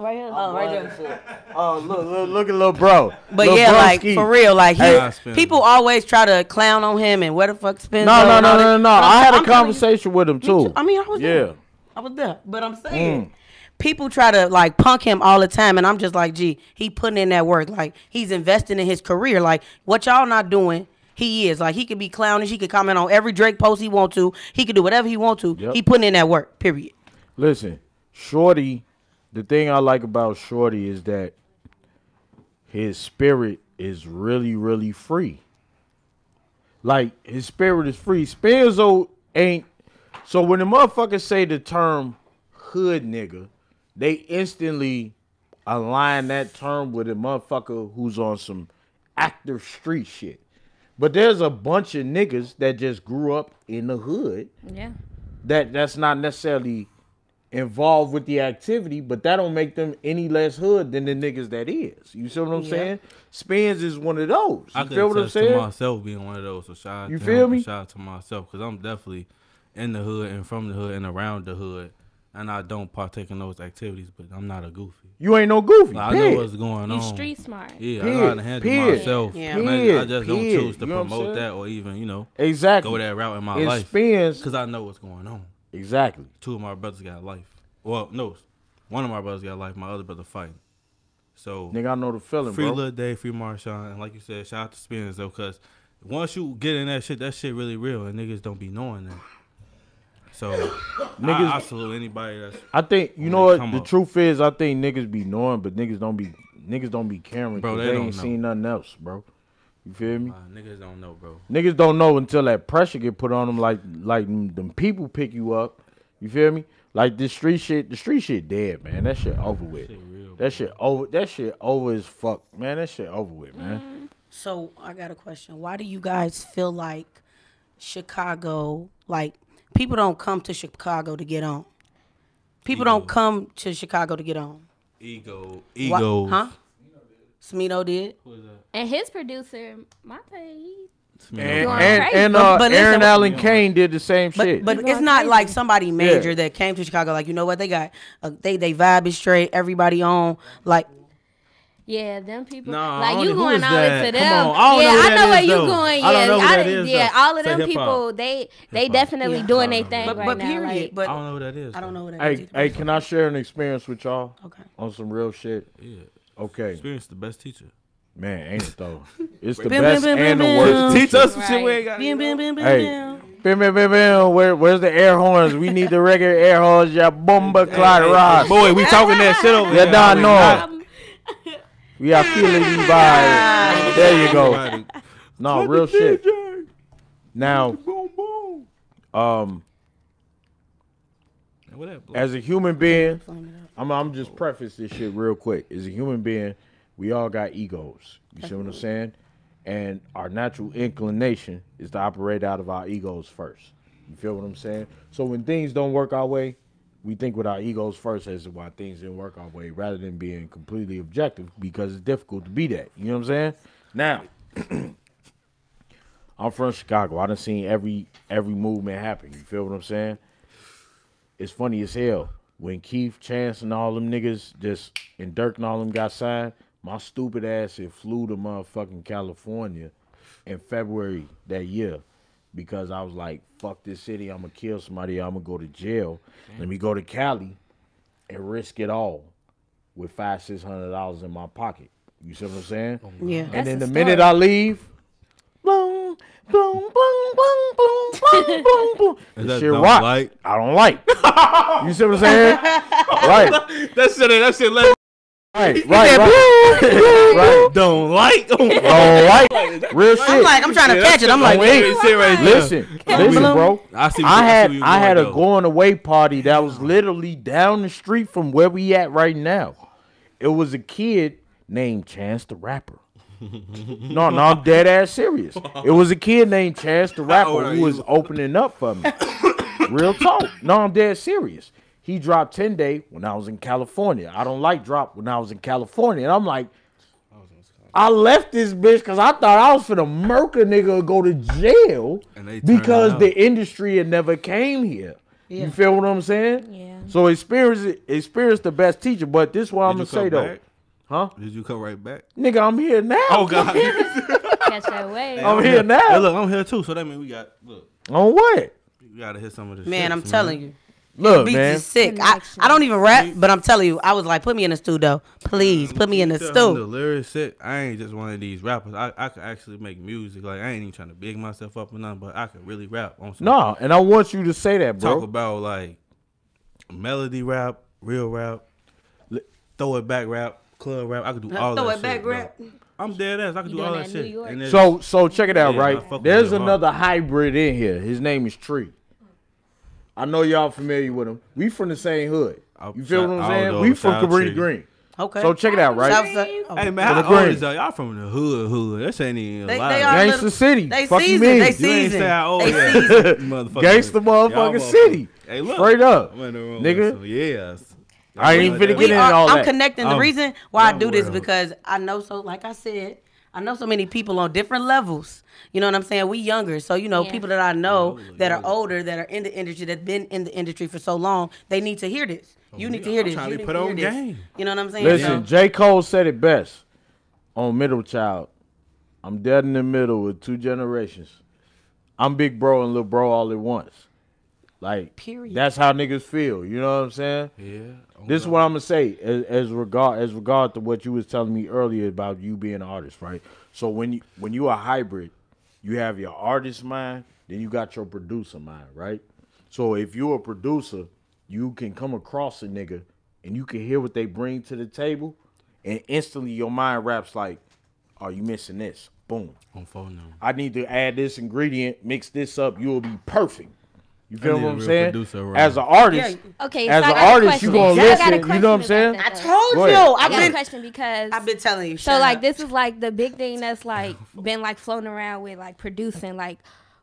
Right here. Oh, right there. Oh, look at little bro. But Lil yeah, like broski. for real, like Hey. people always try to clown on him and where the fuck Spenzo. No. and all that. But I had a I'm telling you- conversation with him too. I mean, I was there. Yeah. I was there. But I'm saying, people try to like punk him all the time, and I'm just like, gee, he putting in that work. Like he's investing in his career. Like what y'all not doing, he is. Like he could be clownish. He could comment on every Drake post he want to. He could do whatever he want to. Yep. He putting in that work. Period. Listen, Shorty, the thing I like about Shorty is that his spirit is really, really free. Like, his spirit is free. Spenzo ain't. So when the motherfuckers say the term hood nigga, they instantly align that term with a motherfucker who's on some active street shit. But there's a bunch of niggas that just grew up in the hood Yeah. that's not necessarily involved with the activity, but that don't make them any less hood than the niggas that is. You see what I'm Yeah. saying? Spins is one of those. I You could feel what I'm attest to saying? myself being one of those. So shout out You to feel him, me? Shout out to myself because I'm definitely in the hood and from the hood and around the hood, and I don't partake in those activities. But I'm not a goofy. You ain't no goofy. Like, I know period. what's going You on. street smart. Yeah, I know how to Period. handle Period. myself. Yeah. I Period. just don't Period. choose to You know what I'm promote saying? that or even Exactly. go that route in my And life Spins, because I know what's going on. exactly. 2 of my brothers got life. Well, no, one of my brothers got life. My other brother fighting. So Nigga, I know the feeling, free bro. Lil Day, free Marshawn, and like you said, shout out to Spins though, because once you get in that shit really real, and niggas don't be knowing that. So Niggas- I salute anybody that's I think, you When know they what? come The up. truth is, I think niggas be knowing, but niggas don't be niggas don't be caring Bro, because they they don't ain't know. seen nothing else, bro. You feel me? Niggas don't know, bro. Niggas don't know until that pressure get put on them. Like them people pick you up. You feel me? Like this street shit. The street shit dead, man. That shit over with. That shit over. That shit over as fuck, man. That shit over with, man. So I got a question. Why do you guys feel like Chicago, like people don't come to Chicago to get on? People don't come to Chicago to get on. Ego. Huh? Smino did. And his producer, Monte, And crazy. But listen, Aaron Allen Kane did the same shit. But it's not like somebody major that came to Chicago. Like, you know what? They got, they vibe is straight. Everybody on. Like, yeah, them people. Nah, I like don't you know. Who going is all that? into Come them. on. I don't know who I that know is, where you though. going. I don't know who that is, Yeah, though. all of Say them hip-hop. people. They Hip-hop. definitely doing their But thing right but now. period. Like, But I don't know who that is. I don't know what that is. Hey, either. hey, can I share an experience with y'all? Okay. On some real shit. Yeah. Okay, Experience the best teacher. man, ain't it though? It's the Bim, best bim, bim, and the bim, worst. bim. Teach us some Right. shit we ain't got. Bim, bim, bim, bim, Hey, bim. bim, bim, bim, bim. Where's the air horns? We need the regular air horns. Ya bomba clot rock. Boy, we talking that shit over Yeah, here. nah, I mean, no. We are feeling these vibes. There you go. Right. No, real shit. Now, What that, bro? as a human being, I'm just preface this shit real quick. As a human being, we all got egos. You see what I'm saying? And our natural inclination is to operate out of our egos first. You feel what I'm saying? So when things don't work our way, we think with our egos first as to why things didn't work our way, rather than being completely objective, because it's difficult to be that. You know what I'm saying? Now, I'm from Chicago. I done seen every movement happen. You feel what I'm saying? It's funny as hell. When Keith, Chance, and all them niggas and Dirk and all them got signed, my stupid ass had flew to motherfucking California in February that year because I was like, fuck this city, I'm gonna kill somebody, I'm gonna go to jail. Let me go to Cali and risk it all with $500-$600 in my pocket. You see what I'm saying? Yeah. And then the a minute I leave, boom, boom, boom, boom, boom, boom, boom, boom. Is This that shit don't rock. like? I don't like. You see what I'm saying? Right, That shit let right. Right. don't like. Don't like. Real shit. I'm like, I'm trying to catch it. I'm like, Wait, wait. sit right there. Listen, bro. I see. I had you a going, though. going away party that was literally down the street from where we at right now. It was a kid named Chance the Rapper. No, I'm dead ass serious. It was a kid named Chance the old Rapper are who was you? opening up for me. Real talk. No, I'm dead serious. He dropped 10 Day when I was in California. I don't like drop when I was in California. And I'm like, I left this bitch because I thought I was finna murk a nigga or go to jail And they turned because out. the industry had never came here. Yeah. You feel what I'm saying? Yeah. So experience the best teacher, but this what I'm Did gonna you say come though. back? Huh? Did you come right back? Nigga, I'm here now. Oh God. Catch that wave. I'm here now. Hey, look, I'm here too. So that means we got On what? we gotta hit some of this. Man, shit, I'm telling you. Look, Beats man. is sick. Connection. I don't even rap, but I'm telling you, I was like, put me in the studio. Please, put me in the The stew. lyrics sick. I ain't just one of these rappers. I could actually make music. Like I ain't even trying to big myself up or nothing, but I could really rap on some. No, and I want you to say that, bro. Talk about like melody rap, real rap, throw it back rap, club rap. I could do all Throw that it back, shit, bro. rap. I'm dead ass. I could You do all doing that that New shit. York? And then- So check it out, Yeah, I right? fuck with There's Lil Hawk. another hybrid in here. His name is Tree. I know y'all familiar with him. We from the same hood. You feel what I'm saying? We from Cabrini Tree. Green. Okay. So check it out, right? Southside- oh. Hey man, For how the old green. is y'all? Y'all from the hood. That ain't even They alive. are Gangsta little- City. They Fuck you seasoned. mean? They You ain't say seasoned. how old They you seasoned. motherfucker. Gangsta Y'all motherfucking city. Hey, look. Straight up. I'm in the room Nigga. with some- Yes. I ain't even finna We get into are, all I'm that. connecting. The reason why I I'm do this well. because I know like I said, I know so many people on different levels. You know what I'm saying? We younger. So, you know, Yeah. people that I know that are older, that are in the industry, that been in the industry for so long, they need to hear this. You need to hear I'm this. trying You to need put to hear on this. game. You know what I'm saying? Listen, So- J. Cole said it best on Middle Child. I'm dead in the middle with two generations. I'm big bro and little bro all at once. Like, Period. that's how niggas feel. You know what I'm saying? Yeah. This is what I'm gonna say as regard to what you was telling me earlier about you being an artist, right? So when you are hybrid, you have your artist mind, then you got your producer mind, right? So if you're a producer, you can come across a nigga and you can hear what they bring to the table, and instantly your mind raps like, "Are you missing this?" Boom. On phone number. I need to add this ingredient, mix this up. You will be perfect. You I feel need what a I'm real saying? producer around. As an artist, Okay, as so an I got a artist, you question. gonna So I got a listen. You know what I'm saying? question I about that. told Go you. ahead. I I've got a been question because I've been telling you. so shut like up. this is like the big thing that's like been like floating around with like producing. Like,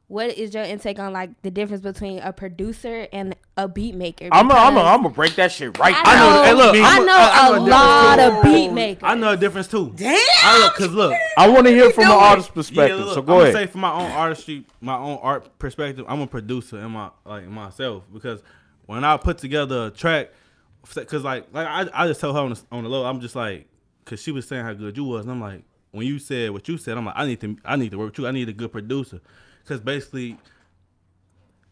what is your intake on like the difference between a producer and a beat maker? I'm Because gonna break that shit right. I know, hey, look, I I'm know I a know lot difference of too. beat makers. I know a difference too. Damn. Cause look, I want to hear from an artist's perspective. yeah, look, So I'm go gonna ahead. say from my own artistry, my own art perspective, I'm a producer in my myself because when I put together a track, cause like I just tell her on the low, I'm just like, cause she was saying how good you was, and I'm like, when you said what you said, I'm like, I need to work with you. I need a good producer, cause basically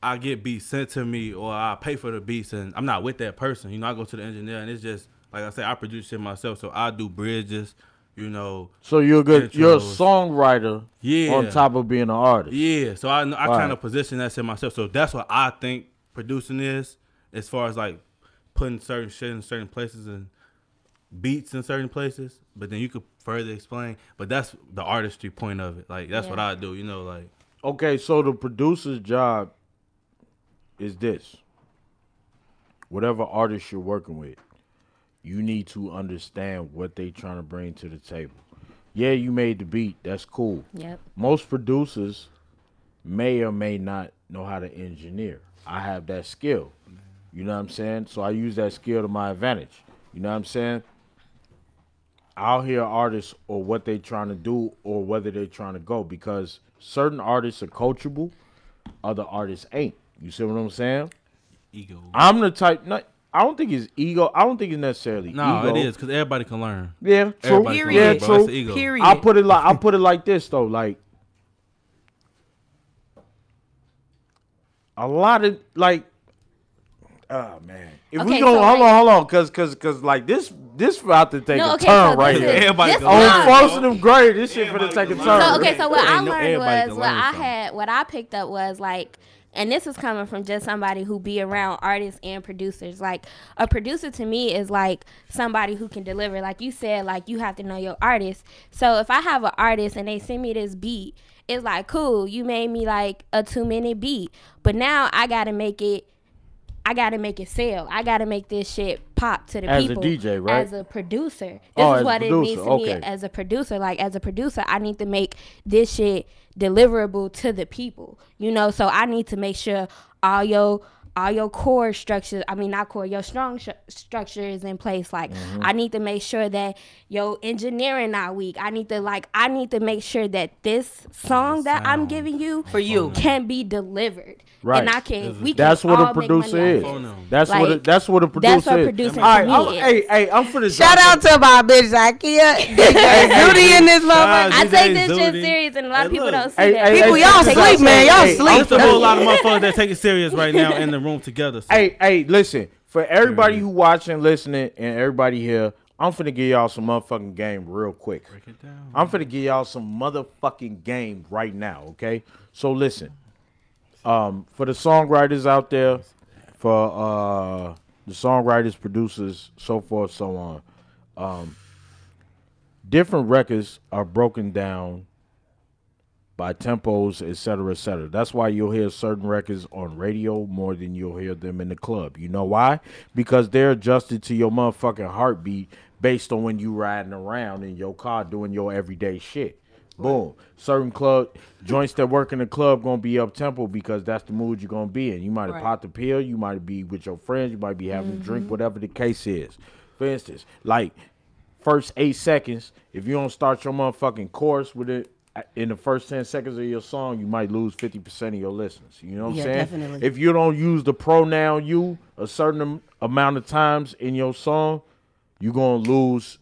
I get beats sent to me or I pay for the beats and I'm not with that person. You know, I go to the engineer and it's just like I say, I produce shit myself, so I do bridges. You know. So you're a intros. songwriter. Yeah. On top of being an artist. Yeah, so I Right. kind of position that to myself. So that's what I think producing is, as far as like putting certain shit in certain places and beats in certain places. But then you could further explain. But that's the artistry point of it. Like that's what I do. You know, like Okay, so the producer's job is this. Whatever artist you're working with, you need to understand what they trying to bring to the table. Yeah, you made the beat. That's cool. Yep. Most producers may or may not know how to engineer. I have that skill. You know what I'm saying? So I use that skill to my advantage. You know what I'm saying? I'll hear artists or what they trying to do or whether they're trying to go because certain artists are coachable, other artists ain't. You see what I'm saying? ego. I'm the type. I don't think it's ego. I don't think it's necessarily No, ego. it is because everybody can learn. Yeah, true. Everybody can Yeah, learn, bro. true. It's the ego. Period. I put it like this though. Like a lot of like, oh man. If we Okay, go, so, hold on, cause like this about to take No, a okay, turn so right this here. is- Everybody this can On learn, is- first of them grade, this shit finna take a turn. So okay, so what I Ain't no- learned everybody was can what learn I something. had, what I picked up was like, and this is coming from just somebody who be around artists and producers. Like a producer to me is like somebody who can deliver. Like you said, like you have to know your artist. So if I have an artist and they send me this beat, it's like cool. You made me like a 2-minute beat, but now I gotta make it sell. I gotta make this shit pop to the As a people. DJ, right? As a producer. This Oh, as is a what it producer, means to okay. me as a producer. Like as a producer, I need to make this shit deliverable to the people. You know, so I need to make sure all your core structures, I mean not core, your strong structure is in place. Like I need to make sure that your engineering not weak. I need to make sure that this song that I'm giving you For you. can be delivered. Right. And I can we That's can what all a make producer money is. off this. That's Like, that's what a producer that's what is. producing All right, to me is. hey, I'm for the Shout out to my bitch Zakia. DJ Judy in this motherfucker. I DJ take this shit Zudi. serious, and a lot of Hey, people look. don't see Hey, that. hey, People, hey, y'all check this sleep, out. man. Y'all Hey, sleep. There's a whole lot of motherfuckers that take it serious right now in the room together. So. Hey, listen. For everybody who watching, listening, and everybody here, I'm finna give y'all some motherfucking game real quick. Break it down. I'm finna give y'all some motherfucking game right now, okay? So listen. For the songwriters out there, for the songwriters, producers, so forth, so on. Different records are broken down by tempos, et cetera, et cetera. That's why you'll hear certain records on radio more than you'll hear them in the club. You know why? Because they're adjusted to your motherfucking heartbeat based on when you riding around in your car doing your everyday shit. Boom. Certain club joints that work in the club gonna be up tempo because that's the mood you're gonna be in. You might have Right. popped a pill, you might be with your friends, you might be having a drink, whatever the case is. For instance, like first 8 seconds, if you don't start your motherfucking chorus with it in the first 10 seconds of your song, you might lose 50% of your listeners. You know what I'm Yeah, saying? definitely. If you don't use the pronoun you a certain amount of times in your song, you're going to lose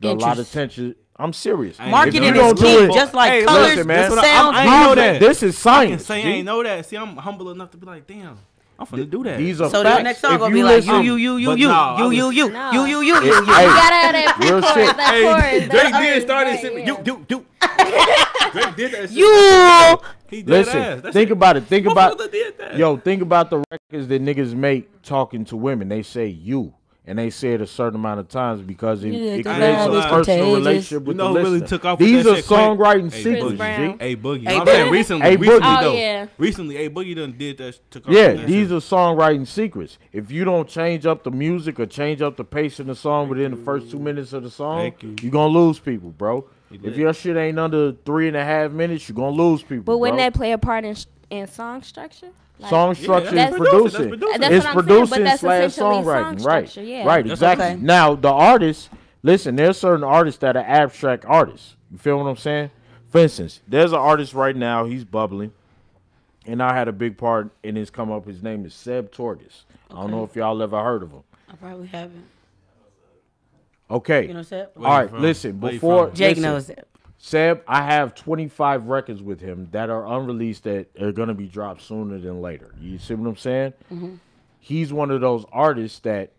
a lot of Interest. tension. I'm serious. ain't Marketing If know you is don't do key, it- just like Hey, colors, listen, man. sounds. I ain't know that. This is I can science. say I G. ain't know that. See, I'm humble enough to be like, damn, I'm finna do that. These are So facts. the next song If gonna you be like listen- you, But no, I was- you, No. you. Hey, You gotta have that real pre-chorus, shit. that Hey, chorus. Drake that did chorus, start right, this shit. yeah. You. Drake did that shit. You. He did Listen, ass. That think shit- about it. Think about Motherfucker did that. Yo, think about the records that niggas make talking to women. They say you. and they say it a certain amount of times because it Yeah, creates the a vibe is personal contagious. relationship with You know the who really listener. took off with These that are shit quick? songwriting Hey, secrets, Brown. G. A Boogie. A I'm saying Boogie. recently. A Recently Boogie. though. Oh, yeah. Recently, A Boogie done did that. Took off Yeah, with that these shit. are songwriting secrets. If you don't change up the music or change up the pace of the song within the first 2 minutes of the song, Thank you. you're gonna lose people, bro. You If lit. your shit ain't under 3.5 minutes, you're gonna lose people. But wouldn't bro. that play a part in song structure? Like, Song structure that's is producing, producing. that's producing. That's It's what I'm saying, but producing that's slash essentially song songwriting. Right. structure, yeah. Right, That's exactly. okay. Now, the artists, listen, there's certain artists that are abstract artists. You feel what I'm saying? For instance, there's an artist right now, he's bubbling. And I had a big part in his come up. His name is Seb Torges. I don't know if y'all ever heard of him. I probably haven't. Okay. You know what I'm saying? All right, from? listen. Where you Before from? Jake listen, knows it. Seb, I have 25 records with him that are unreleased that are gonna be dropped sooner than later. You see what I'm saying? He's one of those artists that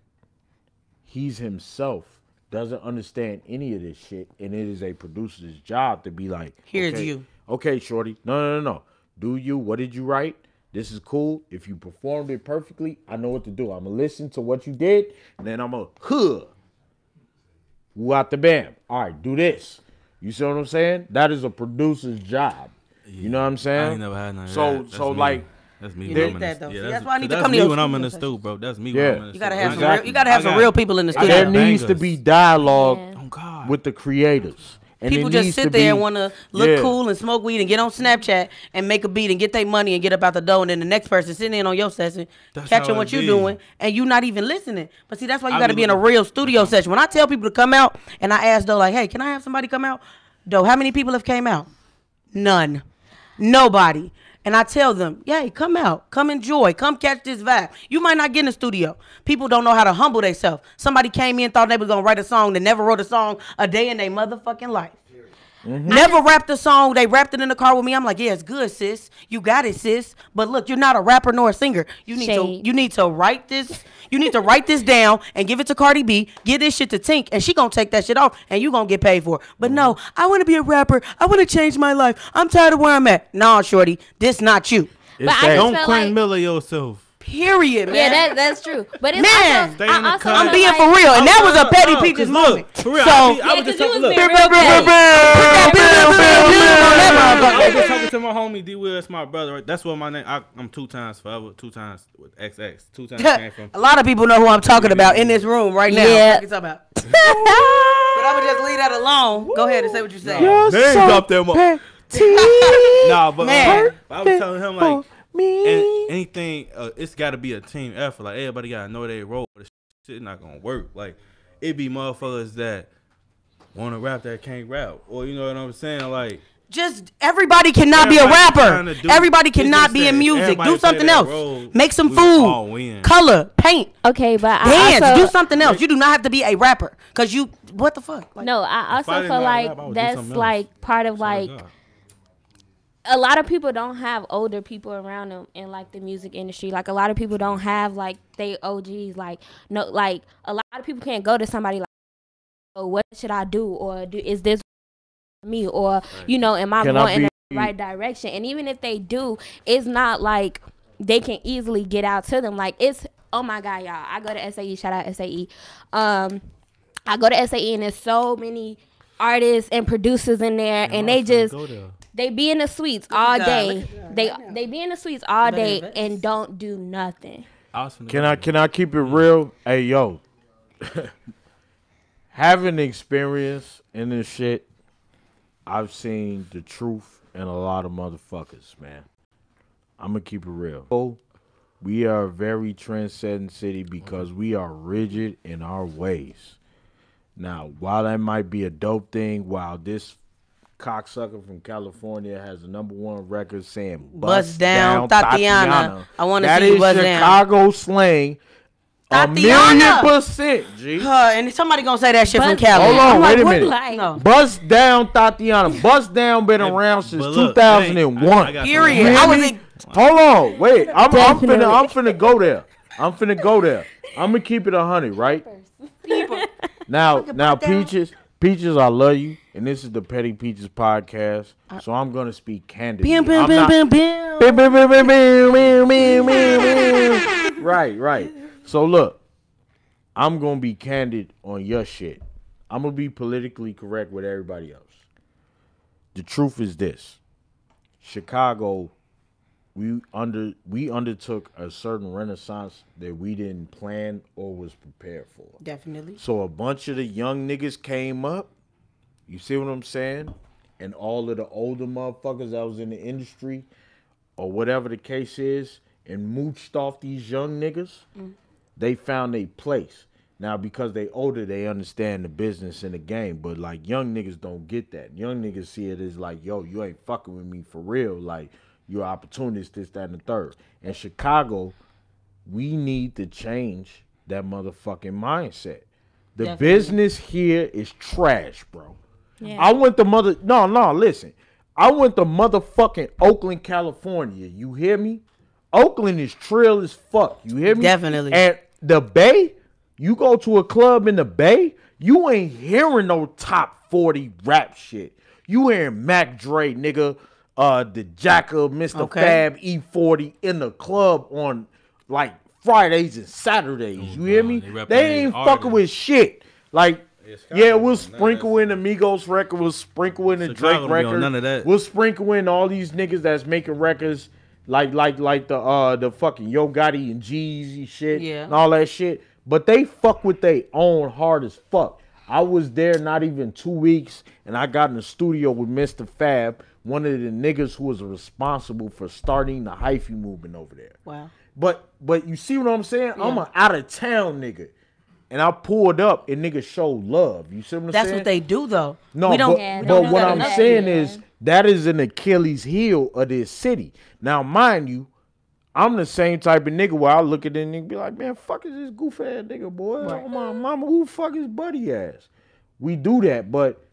he's himself doesn't understand any of this shit, and it is a producer's job to be like, Here's okay, you. Okay, shorty. No. Do you? What did you write? This is cool. If you performed it perfectly, I know what to do. I'm gonna listen to what you did, and then I'm gonna woo out the bam. All right, do this. You see what I'm saying? That is a producer's job. You know what I'm saying? I ain't never had none of So- that. That's so, me. like, That's me. You when need I'm in that, the- though. yeah, See, that's why I need to that's come to me your when I'm in the studio stew, bro. That's me Yeah. when I'm in the You stew. gotta I have some got- real, you gotta have I some got- real people in the I got studio. There needs to bangers. be dialogue Yeah. Oh God. with the creators. And People it just needs sit to there and be- want to look Yeah. cool and smoke weed and get on Snapchat and make a beat and get their money and get up out the door, and then the next person sitting in on your session, That's catching how what it you be. doing, and you not even listening. But see, that's why you I got to be be in a looking- real studio session. When I tell people to come out, and I ask though, like, hey, can I have somebody come out? Though, how many people have came out? None. Nobody. And I tell them, yay, come out, come enjoy, come catch this vibe. You might not get in the studio. People don't know how to humble themselves. Somebody came in, thought they was gonna write a song, they never wrote a song a day in their motherfucking life. Never rapped a song. They rapped it in the car with me. I'm like, yeah, it's good, sis. You got it, sis. But look, you're not a rapper nor a singer. You need Shade. to write this. You need to write this down and give it to Cardi B. Give this shit to Tink, and she gonna take that shit off, and you gonna get paid for it. But no, I want to be a rapper. I want to change my life. I'm tired of where I'm at. Nah, shorty, this not you. It's But I that- just Don't feel Quentin like- Miller yourself. Period, man. Yeah, that's true. But it's Man, also, stay in the I also cut. I'm feel being like, for real, and that was a Petty No, Peaches 'cause look, moment. for real, So, I was Yeah, just 'cause you talking. was Look, being real petty. I was talking to my homie D Will. That's my brother. Right? That's what my name. I'm 2 times forever. 2 times with XX. 2 times came from. a lot of people know who I'm talking about in this room right now. Yeah. What you talking about? But I'm gonna just leave that alone. Go ahead and say what you say. Nah, they ain't dropped that much. Nah, but Man. I was telling him like, me. anything, it's got to be a team effort. Like everybody got to know their role. The shit not gonna work. Like it be motherfuckers that want to rap that can't rap, or you know what I'm saying? Like Just everybody cannot be a Everybody rapper. tryna do- Everybody it's cannot just be that in music. everybody Do play something their else. role, Make some we will all food. win. Color, paint, okay, but dance. I also, Do something else. You do not have to be a rapper. Cause you, what the fuck? Like, No, I If I also didn't feel know how to like rap, I would do that's something else. like part of Swear to like God. a lot of people don't have older people around them in like the music industry. Like a lot of people don't have like they OGs. Like no, like a lot of people can't go to somebody like, oh, what should I do, or is this me, or you know, am I Can I going in be- the right direction? And even if they do, it's not like they can easily get out to them. Like it's, oh my God, y'all, I go to SAE. Shout out SAE. I go to SAE and there's so many artists and producers in there, Damn, and I they was finna just go there. they be in the suites all God, day. look at God They right now. they be in the suites all Better day invest. and don't do nothing. I was finna Can go I there. keep it real? Hey yo, having experience in this shit, I've seen the truth in a lot of motherfuckers, man. I'm gonna keep it real. We are a very transcendent city because we are rigid in our ways. Now, while that might be a dope thing, while this cocksucker from California has the #1 record saying Bust down, Tatiana. I wanna that see you is bust down. Chicago slang. Tatiana. 1,000,000%, G. and somebody gonna say that shit from But- Cali. Hold on, I'm like, wait a what? minute. Like, No. Bust down, Tatiana. Bust down been Hey, around since but look, 2001. I got Period. something. I was Really? in, Hold on, wait. I'm Definitely. finna go there. I'm gonna keep it 100, right? Now, butt down. Peaches, I love you, and this is the Petty Peaches podcast, so I'm gonna speak candidly. bim, bim, I'm bim, not- bim, bim. Bim, bim, bim, bim, bim, bim, bim, bim, bim. Right. So look, I'm gonna be candid on your shit. I'm gonna be politically correct with everybody else. The truth is this: Chicago, we undertook a certain renaissance that we didn't plan or was prepared for. Definitely. So a bunch of the young niggas came up. You see what I'm saying? And all of the older motherfuckers that was in the industry, or whatever the case is, and mooched off these young niggas. They found a place. Now, because they older, they understand the business and the game. But, like, young niggas don't get that. Young niggas see it as like, yo, you ain't fucking with me for real. Like, you're opportunist, this, that, and the third. In Chicago, we need to change that motherfucking mindset. The Definitely. business here is trash, bro. Yeah. I went to listen. I went to motherfucking Oakland, California. You hear me? Oakland is trill as fuck. You hear me? Definitely. And the Bay, you go to a club in the Bay, you ain't hearing no top 40 rap shit. You hearing Mac Dre, nigga, the Jacker, Mr. Okay. Fab, E40 in the club on like Fridays and Saturdays. You hear me? they repping They these ain't artists. fucking with shit. Like, Chicago yeah, we'll don't know sprinkle in the Migos record, we'll sprinkle in the Chicago Drake don't be on record. none of that. We'll sprinkle in all these niggas that's making records like the fucking Yo Gotti and Jeezy shit Yeah. and all that shit. But they fuck with their own hard as fuck. I was there not even 2 weeks, and I got in the studio with Mr. Fab, one of the niggas who was responsible for starting the hyphy movement over there. Wow. But you see what I'm saying? I'm Yeah. an out of town nigga. And I pulled up and niggas showed love. You see what I'm That's saying? what they do, though. No, we don't. Yeah, but don't do what that I'm enough, saying yeah. is that is an Achilles heel of this city. Now, mind you, I'm the same type of nigga where I look at it and be like, man, fuck is this goof ass nigga, boy? Right. Oh, my mama, who the fuck is buddy ass? We do that, but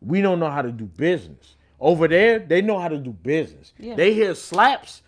we don't know how to do business. Over there, they know how to do business. Yeah. They hear slaps,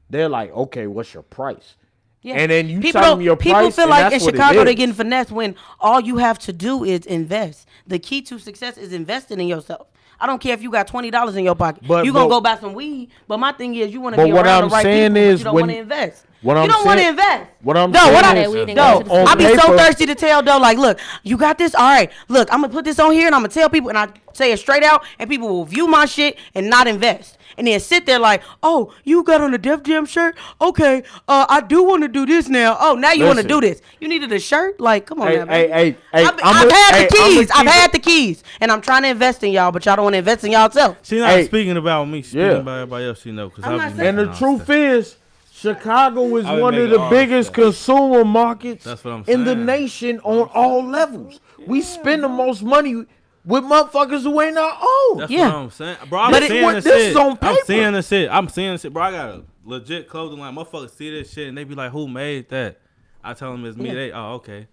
they're like, okay, what's your price? Yeah. And then you people tell them your people price, feel and like in that's what it Chicago is. they're getting finessed when all you have to do is invest. The key to success is investing in yourself. I don't care if you got $20 in your pocket. But- You gonna but- go buy some weed, but my thing is you want to But be what around I'm the right saying people, but is you don't when- want to invest. what you I'm don't want to saying- invest. what I'm Though, saying what I, is- We didn't though, go to the on I be so paper- thirsty to tell though, like, look, you got this. All right, look, I'm gonna put this on here and I'm gonna tell people, and I say it straight out, and people will view my shit and not invest, and then sit there like, oh, you got on a Def Jam shirt? Okay, I do want to do this now. Oh, now you want to Listen. do this? You needed a shirt? Like, come on, Hey, now, baby. hey, I've I'ma- had hey, the I'ma keys. I've keep had it- the keys, and I'm trying to invest in y'all, but y'all don't want to invest in y'all self. She not Hey. speaking about me. Speaking Yeah. about everybody else. She know because I'm I not be saying- And the making all truth stuff. is, Chicago is I be one of making the all biggest stuff. consumer markets That's what I'm in the saying. nation on all levels. We spend the most money with motherfuckers who ain't our own. That's Yeah. what I'm saying, bro. I'm But seeing what- this this shit. is on I'm paper. seeing this shit. I'm seeing this shit, bro. I got a legit clothing line. Motherfuckers see this shit and they be like, "Who made that?" I tell them it's me. Yeah. They, oh, okay,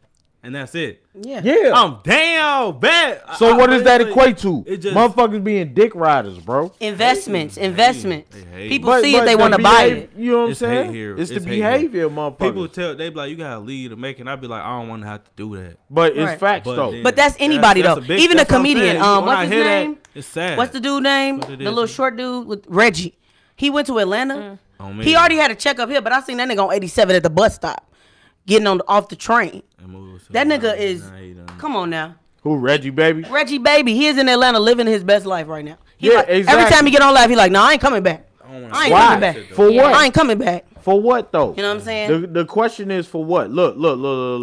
and that's it. Yeah. Yeah. I'm damn bad. So what does that basically- equate to? It just Motherfuckers being dick riders, bro. Investments. They hate. People But- see it, but they the want to buy behav- it. You know what I'm It's hate saying? here. It's the It's hate here. behavior, motherfuckers. People tell they be like, "You gotta lead to make it." I be like, "I don't want to have to do that." but it's Right. facts But though. then- But that's anybody, that's though. a big- Even a that's what I'm comedian. saying. When I What's his hear that, name? it's sad. What's the dude name? What it The is. little short dude with Reggie. He went to Atlanta. On me. He already had a check up here, but I seen that nigga on 87 at the bus stop, getting off the train. That nigga is. Come on now, Who, Reggie, baby? Reggie baby. He is in Atlanta living his best life right now. He Yeah, like, Every exactly. time he get on live, he like, "Nah, I ain't coming back. I ain't coming Why? back. For Yeah. what? I ain't coming back." For what though? You know what I'm saying? The question is for what? Look.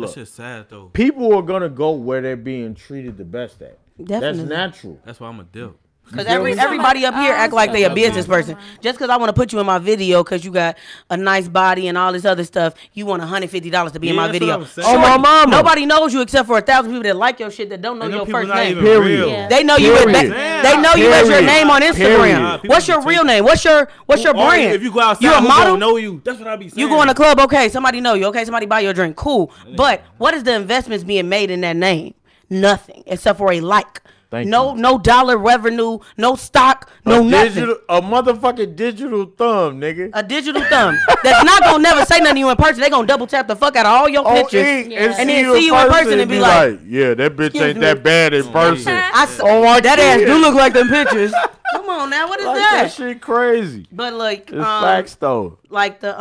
That's just sad though. People are gonna go where they're being treated the best at. Definitely. That's natural. That's why I'm a dip. Because feel me? everybody up here act like they a Yeah. business person. Just because I want to put you in my video because you got a nice body and all this other stuff, you want $150 to be in Yeah, my that's video. what I'm saying. Oh, my mama. Nobody knows you except for 1,000 people that like your shit that don't know And your them people first not name. even Period. real. Yeah. They know you. Period. They know you as your Period. name on Instagram. Period. What's your real name? What's your Or brand? If you go outside, you a who model? gonna know you? That's what I be saying. You go in a club, okay? Somebody know you, okay? Somebody buy your drink, cool. But what is the investments being made in that name? Nothing except for a like. Thank No dollar revenue, no stock, no nothing. A motherfucking digital thumb, nigga. A digital thumb that's not gonna never say nothing to you in person. They gonna double tap the fuck out of all your pictures. Yeah. And then see you in person and be like, yeah, that bitch "Excuse ain't me." that bad in person. I s- Oh, my that ass kid. do look like them pictures. Come on now, what is Like, that? that shit crazy. But like, It's facts though. like the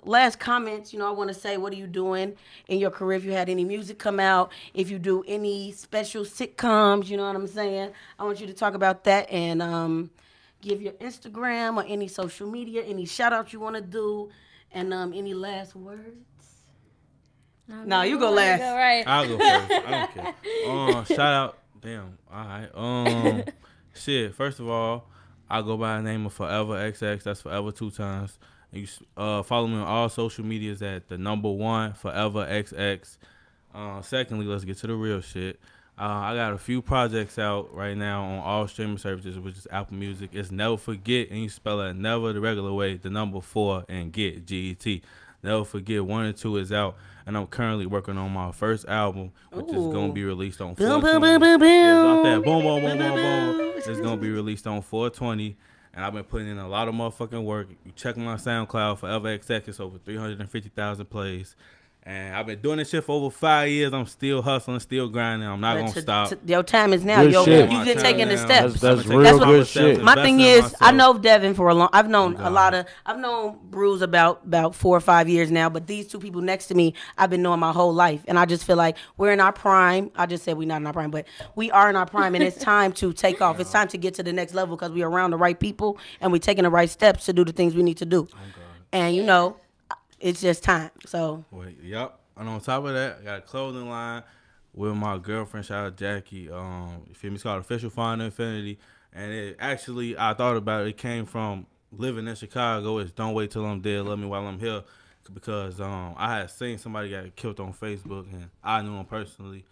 last comments, I want to say, what are you doing in your career? If you had any music come out, if you do any special sitcoms, you know what I'm saying? I want you to talk about that and give your Instagram or any social media, any shout outs you want to do, and any last words. No, you go last. Go right. I'll go first. I don't care. Shout out. Damn. All right. Shit. First of all, I go by the name of Forever XX. That's Forever 2 times. And you follow me on all social medias at the #1 Forever XX. Secondly, let's get to the real shit. I got a few projects out right now on all streaming services, which is Apple Music. It's Never Forget, and you spell it never the regular way, the number 4 and get GET. Never Forget 1 and 2 is out, and I'm currently working on my first album, which is gonna be released on 4/20. Boom, boom, boom, boom, boom. Yeah, that. Boom, boom, boom, boom, boom. It's gonna be released on 4/20, and I've been putting in a lot of motherfucking work. You check my SoundCloud, Forever XX, it's over 350,000 plays. And I've been doing this shit for over 5 years. I'm still hustling, still grinding. I'm not gonna stop. Your time is now. Good shit. You've been taking the steps. That's real real what- good shit. My thing is, I know Devin for a long. I've known Oh, a lot of. I've known Bruce about 4 or 5 years now. But these two people next to me, I've been knowing my whole life, and I just feel like we're in our prime. I just said we're not in our prime, but we are in our prime, and it's time to take off. It's time to get to the next level because we're around the right people and we're taking the right steps to do the things we need to do. And it's just time. So. Wait, yep. And on top of that, I got a clothing line with my girlfriend, shout out Jackie. You feel me? It's called Official Fine Infinity. And it actually, I thought about it. It came from living in Chicago. It's Don't Wait Till I'm Dead, Love Me While I'm Here. Because I had seen somebody got killed on Facebook, and I knew him personally.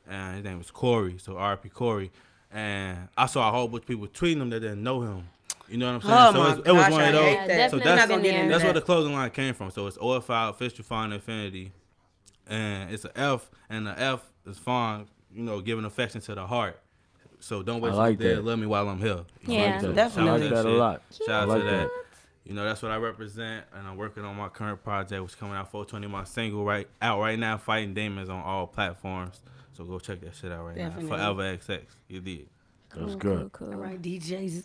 And his name was Corey, so R.I.P. Corey. And I saw a whole bunch of people tweeting him that didn't know him. You know what I'm saying? Oh so my it was gosh, one I of those. hate that. So Definitely that's, not gonna get into that's where that. the clothing line came from. So it's OFI Official Fine Infinity. And it's an F, and the F is fond, giving affection to the heart. So don't wait till like you're dead. that. Love me while I'm here. Yeah. So Definitely. I like shout out that a shit. lot. Shout I out like to that. that. That's what I represent, and I'm working on my current project, which is coming out 4/20. My single out right now, Fighting Demons, on all platforms. So go check that shit out right Definitely. now. Forever XX. You did. That's good. Cool. All right, DJs.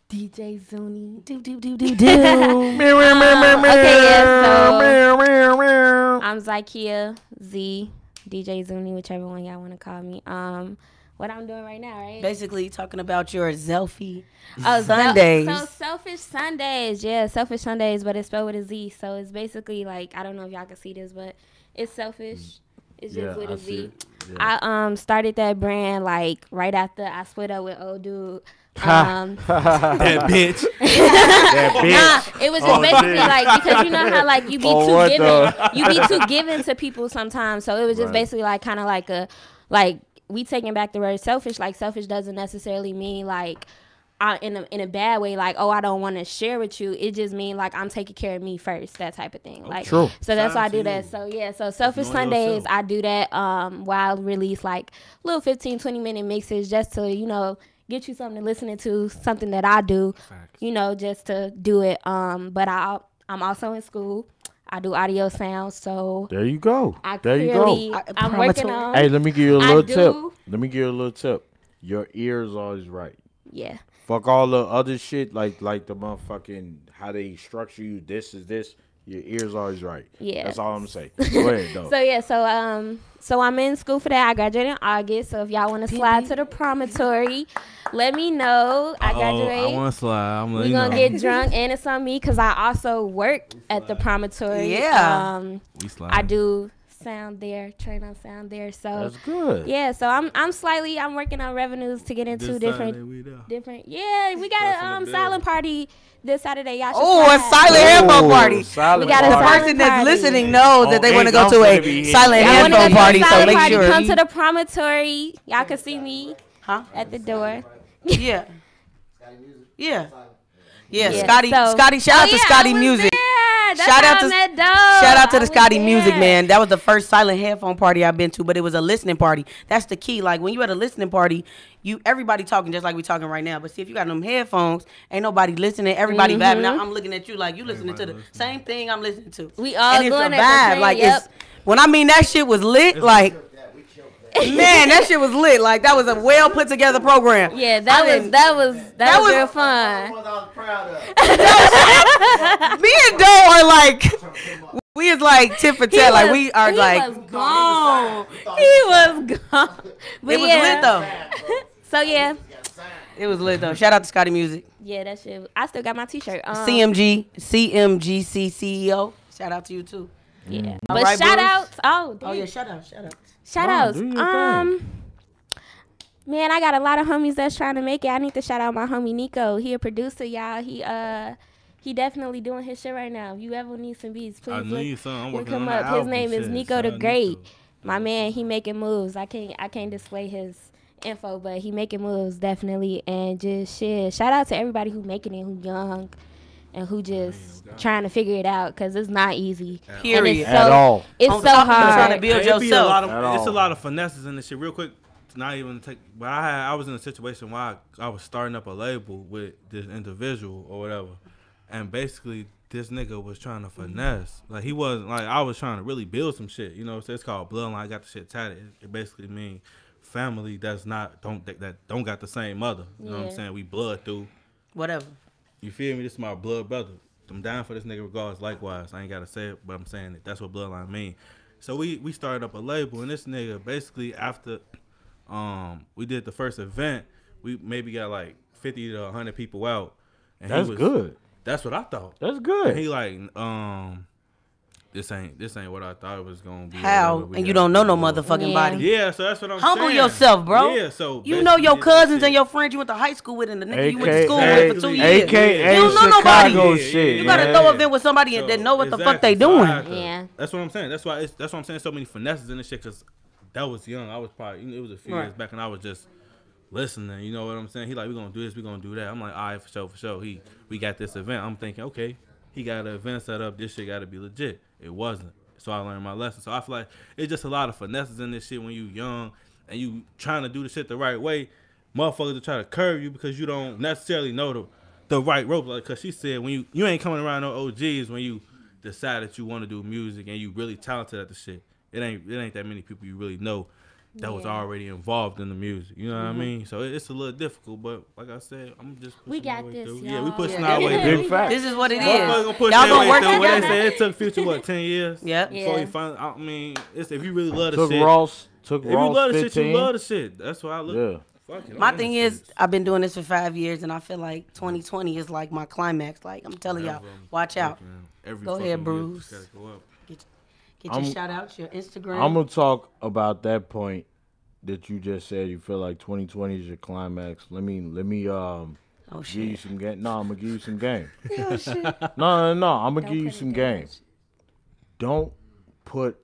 DJ Zuni. Do do do do do. Okay, yeah, so I'm Zykia Z, DJ Zuni, whichever one y'all want to call me. What I'm doing right now, right? Basically talking about your Zelfie Oh, Sundays. So Selfish Sundays, yeah, Selfish Sundays, but it's spelled with a Z. So it's basically like, I don't know if y'all can see this, but it's selfish. It's just with I a see Z. it. Yeah. I started that brand like right after I split up with old dude. That bitch. That bitch. Nah, it was just basically like, because you know how like you be Oh, too what giving, the- you be too giving to people sometimes. So it was just Right. basically like kind of like we taking back the word selfish. Like selfish doesn't necessarily mean like in a bad way. Like, oh, I don't want to share with you. It just mean like I'm taking care of me first, that type of thing. Like, True. so that's Shout why I out do to that. you. So yeah, so Selfish Knowing Sundays, yourself. I do that while I release like little 15-20 minute mixes just to get you something to listen to, something that I do, just to do it. But I'm also in school. I do audio sound, so There you go. I There you clearly go. I'm working on. Hey, let me give you a I little do. tip. Let me give you a little tip. Your ears always right. Yeah. Fuck all the other shit like the motherfucking how they structure you. This is this. Your ears always right. Yeah. That's all I'm saying. Go ahead though. So yeah, so I'm in school for that. I graduated in August. So if y'all want to slide to the promontory, let me know. I I graduate. want to slide. I'm We're letting gonna you know. get drunk, and it's on me because I also work at the promontory. Yeah. We slide. I do sound there, train on sound there. So That's good. yeah, so I'm working on revenues to get into This different. Saturday we there. Yeah, we got Person a of silent party this Saturday. Y'all should Oh, a slide. silent headphone party. Silent We got a The party. silent person that's party. listening knows that they Oh, want to go I'm to gonna a be here. silent Y'all wanna go headphone to a party, so silent make party, sure. come to the promontory. Y'all can see me Huh? at the door. Yeah. Yeah. Yeah, Yeah, Scotty. so- Scotty. Shout out to yeah, Scotty I was Music. there. That's Shout out how I to- met Doe. Shout out to I the was Scotty there. Music, man. That was the first silent headphone party I've been to, but it was a listening party. That's the key. Like when you at a listening party, everybody talking just like we talking right now. But see, if you got them headphones, ain't nobody listening. Everybody vibing. Now I'm looking at you like you listening to the same thing I'm listening to. We all and it's going a at the vibe. same- Like yep. it's when I mean that shit was lit. Like Man, that shit was lit. Like that was a well put together program. Yeah, that was real fun. Me and Doe are like, we is like tit for tat. Like we are like. He was gone. He was gone. But It was lit though. So yeah. It was lit though. Shout out to Scotty Music. Yeah, that shit. I still got my T-shirt. CMGC CEO. Shout out to you too. Yeah. All But right, shout Bruce. outs. Oh Yeah, shout out. Shout outs. do your thing. Man, I got a lot of homies that's trying to make it. I need to shout out my homie Nico. He a producer, y'all. He definitely doing his shit right now. If you ever need some beats, please I need some. I'm look working him on that up. His album name is shit. Nico Shout the out Great. Nico. My man, he making moves. I can't display his info, but he making moves definitely. And just shit. Shout out to everybody who making it, who young, and who just trying to figure it out, because it's not easy. Period. And it's so, At all. It's On so top of trying to hard. build It'd be a lot yourself. of, it's a lot of finesses in this shit. Real quick, not even take. But I was in a situation where I was starting up a label with this individual or whatever, and basically this nigga was trying to finesse. Like he wasn't like I was trying to really build some shit. You know, so it's called bloodline. I got the shit tatted. It basically means family that's not don't got the same mother. You know what I'm Yeah. saying? We blood through. Whatever. You feel me? This is my blood brother. I'm down for this nigga regardless. Likewise, I ain't gotta say it, but I'm saying it. That's what bloodline mean. So we started up a label, and this nigga basically after we did the first event, we maybe got like 50 to 100 people out. And That's good. That's what I thought. That's And good. he like this ain't what I thought it was gonna be. How? Whatever. We And you gotta don't know do no whatever. motherfucking Yeah. body. Yeah, so that's what I'm Humble saying. yourself, bro. Yeah, so You know your basically, cousins shit. and your friends you went to high school with and the nigga you went to AKA, school with for 2 years. AKA You don't know Chicago nobody. shit. You gotta man. throw an event with somebody So, that know what the fuck exactly. they So I doing. had to- Yeah. That's what I'm saying. That's why I'm saying so many finesses in this shit, because that was young. I was probably, it was a few Right. years back, and I was just listening. You know what I'm saying? He like, we gonna do this, we gonna do that. I'm like, all right, for sure. We got this event. I'm thinking, okay, he got an event set up. This shit got to be legit. It wasn't. So I learned my lesson. So I feel like it's just a lot of finesses in this shit when you young and you trying to do the shit the right way. Motherfuckers will try to curve you because you don't necessarily know the right rope. Like, cause she said when you ain't coming around no OGs when you decide that you want to do music and you really talented at the shit. It ain't that many people you really know that was already involved in the music. You know what I mean? So it's a little difficult, but like I said, I'm just pushing We my got way this, through. y'all. Yeah, we pushing Yeah. our way Big through. fact. This is what it is. Motherfuckers gonna push Y'all their gonna way work through. What they together. say, it took Future what 10 years. Yep. Before Yeah. he find, I mean, it's if you really love the Took shit. Ross If you love the 15. shit, you love the shit. That's why I look. Yeah. Fuck it, My I'm thing in is, this I've been doing this for 5 years, and I feel like 2020 is like my climax. Like I'm telling y'all, watch out. Every Go fucking ahead, year, Bruce. just gotta go up. Get your shout outs, your Instagram. I'm gonna talk about that point that you just said. You feel like 2020 is your climax. Let me oh give you shit. some game. No, I'm gonna give you some game. Oh shit. No, I'm gonna give you some game. Don't put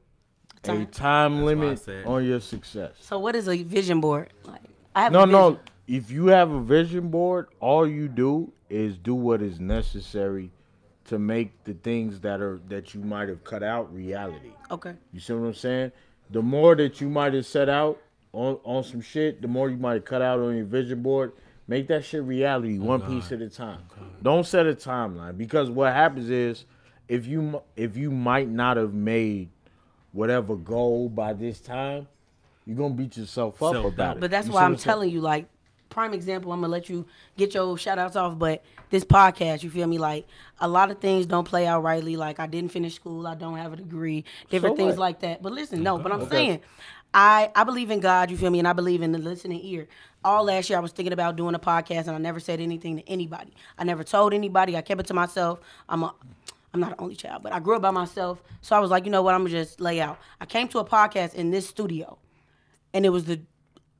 a Time. time That's limit why I said- on your success. So what is a vision board? Like I have No, a vision. no. If you have a vision board, all you do is do what is necessary to make the things that you might have cut out reality. Okay. You see what I'm saying? The more that you might have set out on some shit, the more you might have cut out on your vision board. Make that shit reality, one piece at a time. Don't set a timeline, because what happens is if you might not have made whatever goal by this time, you're gonna beat yourself up Self-doubt. about it. But that's You why see I'm what saying? telling you, like, prime example, I'm gonna let you get your shout outs off, but this podcast, you feel me? Like a lot of things don't play out rightly. Like I didn't finish school, I don't have a degree, different So things what? like that. But listen, no, but I'm saying I believe in God, you feel me, and I believe in the listening ear. All last year I was thinking about doing a podcast and I never said anything to anybody. I never told anybody, I kept it to myself. I'm not an only child, but I grew up by myself. So I was like, you know what, I'm gonna just lay out. I came to a podcast in this studio and it was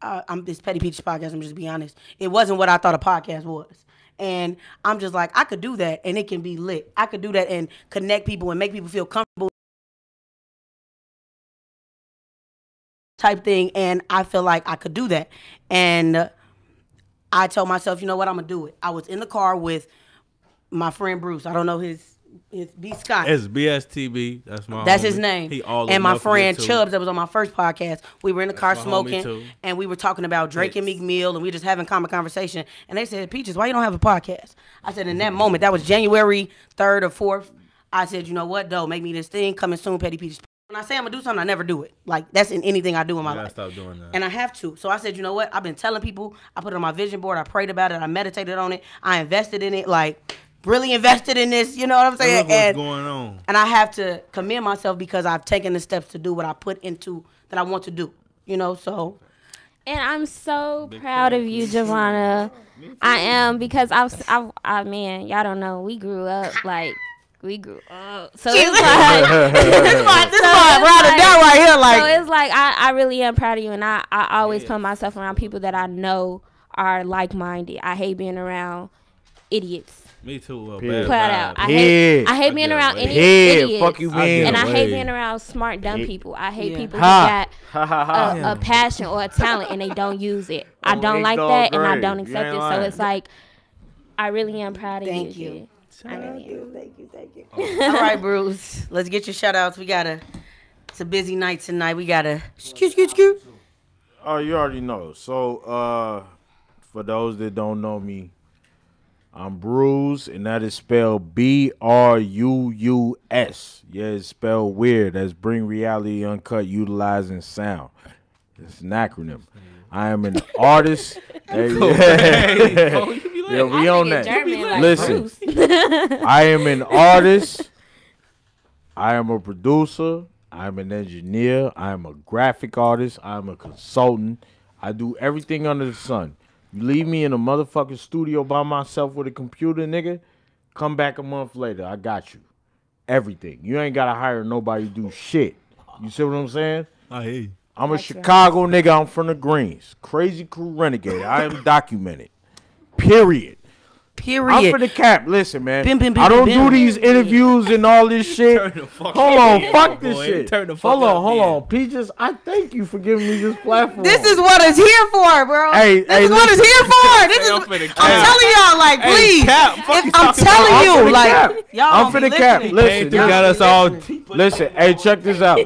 I'm this Petty Peaches podcast, I'm just be honest. It wasn't what I thought a podcast was. And I'm just like, I could do that and it can be lit. I could do that and connect people and make people feel comfortable type thing. And I feel like I could do that. And I told myself, you know what, I'm gonna do it. I was in the car with my friend Bruce. I don't know his B Scott. It's BSTB. That's my. That's homie. his name. He all and my over friend it, too. Chubbs that was on my first podcast. We were in the car my homie, smoking too. and we were talking about Drake and Hits. Meek Mill and we were just having common conversation. And they said, Peaches, why you don't have a podcast? I said, in that moment, that was January 3rd or 4th. I said, you know what, though, make me this thing coming soon, Petty Peaches When I say I'm gonna do something, I never do it. Like that's in anything I do in my I gotta life. stop doing that. And I have to. So I said, you know what? I've been telling people. I put it on my vision board. I prayed about it. I meditated on it. I invested in it. Like really invested in this. You know what I'm saying? Look what's going on. And I have to commend myself because I've taken the steps to do what I put into that I want to do. You know, so. And I'm so proud of you, Giovanna. I am because I man, y'all don't know. We grew up like. We grew up. So it's like this is my ride or die right here. Like, so it's like I really am proud of you, and I always put myself around people that I know are like minded. I hate being around idiots. Me too. Period. Flat out. I Period. hate being around any idiots. Fuck you, man. And I hate Away. being around smart, dumb people. I hate people who Ha. got a passion or a talent and they don't use it. I don't like that, and I don't accept it. So it's like, I really am proud of you. Thank you. G. I really am. Thank you. All right, Bruce. Let's get your shout outs. It's a busy night tonight. We gotta scoot. Oh, you already know. So, for those that don't know me, I'm Bruce, and that is spelled Bruus. Yeah, it's spelled weird. That's Bring Reality Uncut Utilizing Sound. It's an acronym. I am an artist. Yeah, we on that. German, like Listen, Bruce. I am an artist. I am a producer. I am an engineer. I am a graphic artist. I am a consultant. I do everything under the sun. You leave me in a motherfucking studio by myself with a computer, nigga, come back a month later. I got you. Everything. You ain't got to hire nobody to do shit. You see what I'm saying? I hear you. I'm a Chicago nigga. I'm from the Greens. Crazy Crew Renegade. I am documented. Period. I'm for the cap. Listen, man. I don't do these interviews and all this shit. Hold on. Fuck this shit. Hold on. Peaches, I thank you for giving me this platform. This is what it's here for, bro. This is what it's here for. I'm telling y'all, like, please. I'm telling you, like, y'all. I'm for the cap. Listen, got us all. Listen, hey, check this out.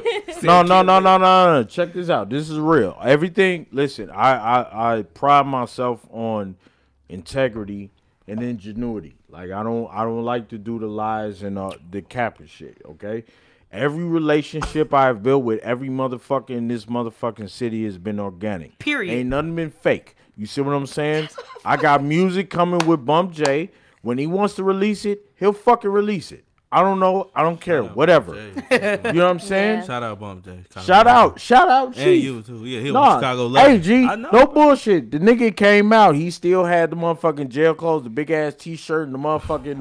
No. Check this out. This is real. Everything. Listen, I pride myself on integrity and ingenuity. Like I don't like to do the lies and the cap and shit. Okay, every relationship I've built with every motherfucker in this motherfucking city has been organic. Period. Ain't nothing been fake. You see what I'm saying? I got music coming with Bump J. When he wants to release it, he'll fucking release it. I don't know. I don't care. Whatever. You know what I'm saying? Shout out Bump J. Shout out, Chief. And you too. Yeah, he was Chicago legend. Hey, G, no bullshit. The nigga came out. He still had the motherfucking jail clothes, the big ass T-shirt, and the motherfucking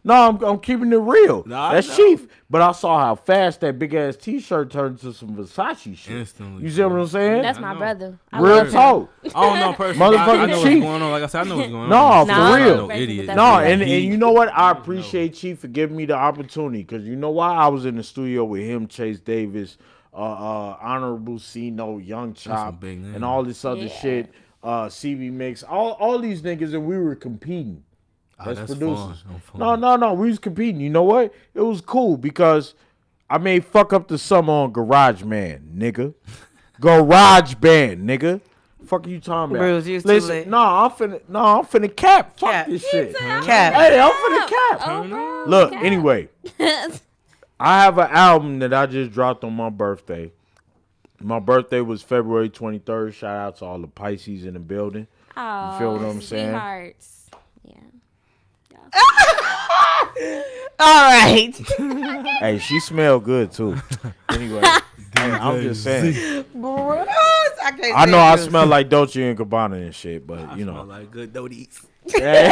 No, I'm keeping it real. That's Chief. But I saw how fast that big ass T-shirt turned to some Versace shit. Instantly. You see what I'm saying? That's my brother. I Real love him. talk. I don't know personally. Motherfucking I know Chief. what's going on. Like I said, I know what's going on. No, for real. No idiot. No, and you know what? I appreciate Chief for giving me the opportunity because you know why? I was in the studio with him, Chase Davis, Honorable C-No, Young Chop, big names. and all this other shit, CV Mix, all these niggas, and we were competing. As that's producers. fun. No, we was competing. You know what? It was cool because I made Fuck Up the Summer on Garage Man, nigga. Garage Band, nigga. Fuck you talking about? Bruce, you too Listen, late. I'm finna cap. Fuck Cap. this shit. Cap. Hey, I'm finna cap. Look, anyway, I have an album that I just dropped on my birthday. My birthday was February 23rd. Shout out to all the Pisces in the building. Oh, You feel what I'm saying? Sweethearts. Yeah. All right. Hey, she smelled good too. Anyway, I'm just saying. Bruce, I know I smell like Dolce and Gabbana and shit, but you know. like good doties. Hey,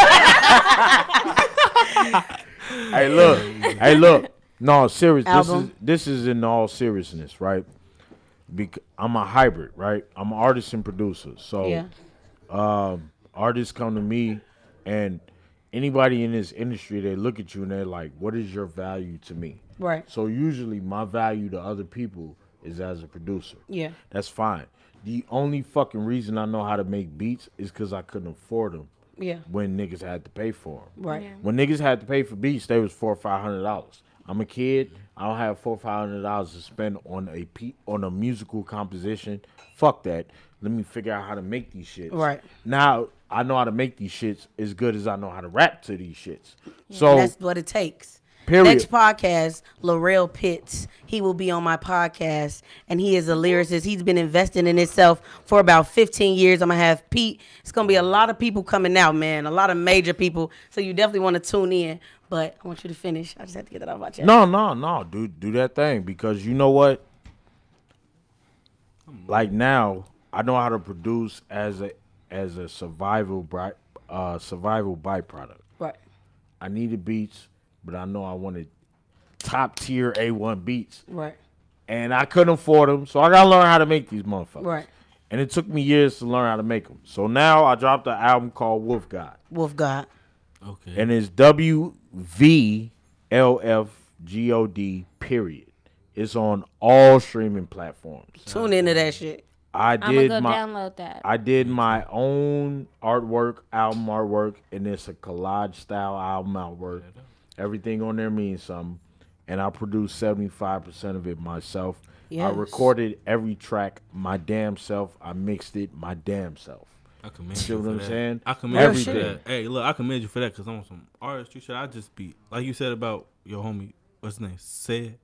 look. No, serious. Album. This is in all seriousness, right? I'm a hybrid, right? I'm an artist and producer. So, Yeah. Artists come to me, and anybody in this industry, they look at you and they're like, "What is your value to me?" Right. So usually, my value to other people is as a producer. Yeah. That's fine. The only fucking reason I know how to make beats is because I couldn't afford them. Yeah. When niggas had to pay for them. Right. Yeah. When niggas had to pay for beats, they was $400 or $500. I'm a kid. I don't have $400 or $500 to spend on a musical composition. Fuck that. Let me figure out how to make these shits. Right. Now I know how to make these shits as good as I know how to rap to these shits. So That's what it takes. Period. Next podcast, Laurel Pitts. He will be on my podcast, and he is a lyricist. He's been investing in himself for about 15 years. I'm gonna have Pete. It's gonna be a lot of people coming out, man. A lot of major people. So you definitely want to tune in. But I want you to finish. I just have to get that off my chest. No. Do that thing, because you know what? Like now, I know how to produce as a survival byproduct. Right. I needed beats, but I know I wanted top tier A1 beats, Right. and I couldn't afford them, so I gotta learn how to make these motherfuckers. Right. And it took me years to learn how to make them. So now I dropped an album called Wolf God, Wolf God. Okay. and it's WVLFGOD. Period. It's on all streaming platforms. Tune into that shit. I I'm gonna did go my download that. I did my own album artwork, and it's a collage style album artwork. Everything on there means something, and I produced 75% of it myself. Yes. I recorded every track my damn self. I mixed it my damn self. I commend See you what for I'm that. saying? I commend you for Everything. that. Hey, look, I commend you for that because on some artistry shit, I just be like you said about your homie. What's his name? Seb.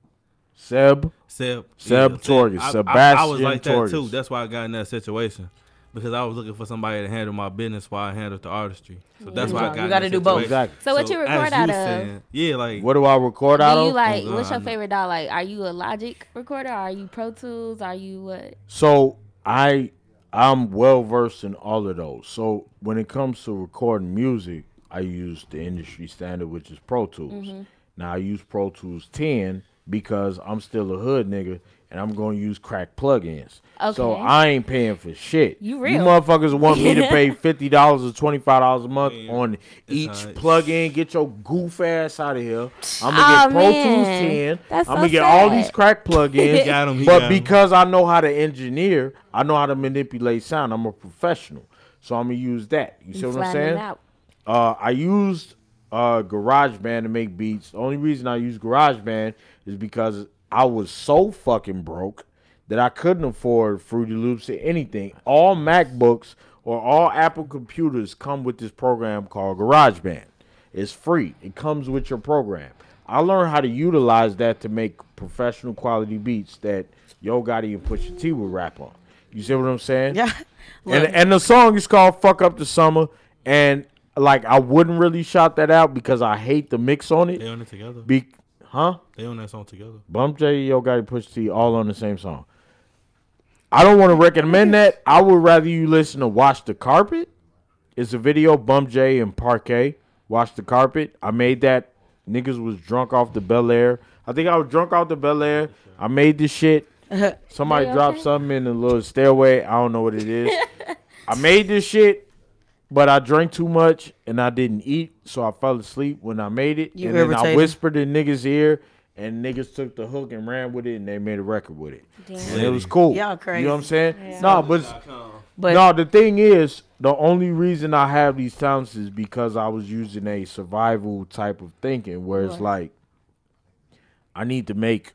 Seb Torres, I was Sebastian like that Torres. too. That's why I got in that situation because I was looking for somebody to handle my business while I handled the artistry. So that's why I got. You in gotta that do both. situation. Exactly. So what you record as out you of? saying, yeah, like What do I record out Do you of? like? Oh, What's your God. favorite dog? Like, are you a Logic recorder? Are you Pro Tools? Are you what? So I'm well versed in all of those. So when it comes to recording music, I use the industry standard, which is Pro Tools. Now I use Pro Tools 10 because I'm still a hood nigga and I'm going to use crack plugins. So Okay. I ain't paying for shit. You real. You motherfuckers want me to pay $50 or $25 a month on each alright. plugin. Get your goof ass out of here. I'm going to get Pro Tools man. 10. That's I'm so going to get all sad. these crack plugins. got 'em, he But got 'em. because I know how to engineer, I know how to manipulate sound. I'm a professional. So I'm going to use that. You see what I'm Flatten them saying? out. I used GarageBand to make beats. The only reason I used GarageBand is because I was so fucking broke that I couldn't afford Fruity Loops or anything. All MacBooks or all Apple computers come with this program called GarageBand. It's free. It comes with your program. I learned how to utilize that to make professional quality beats that Yo Gotti and Pusha T would rap on. You see what I'm saying? Yeah. Look, And the song is called Fuck Up the Summer. And like I wouldn't really shout that out because I hate the mix on they it. on it together. They on that song together. Bump J, Yo Gotti, Pusha T, all on the same song. I don't want to recommend that. I would rather you listen to Wash the Carpet. It's a video, Bump J and Parquet. Wash the Carpet. I made that. Niggas was drunk off the Bel Air. I think I was drunk off the Bel Air. I made this shit. Somebody They dropped okay? something in the little stairway. I don't know what it is. I made this shit, but I drank too much and I didn't eat, so I fell asleep when I made it. You and then I irritated. whispered in niggas' ear, and niggas took the hook and ran with it, and they made a record with it. Damn. And it was cool. Y'all crazy. You know what I'm saying? Yeah. No, but but no, the thing is, the only reason I have these talents is because I was using a survival type of thinking, where it's Right. like, I need to make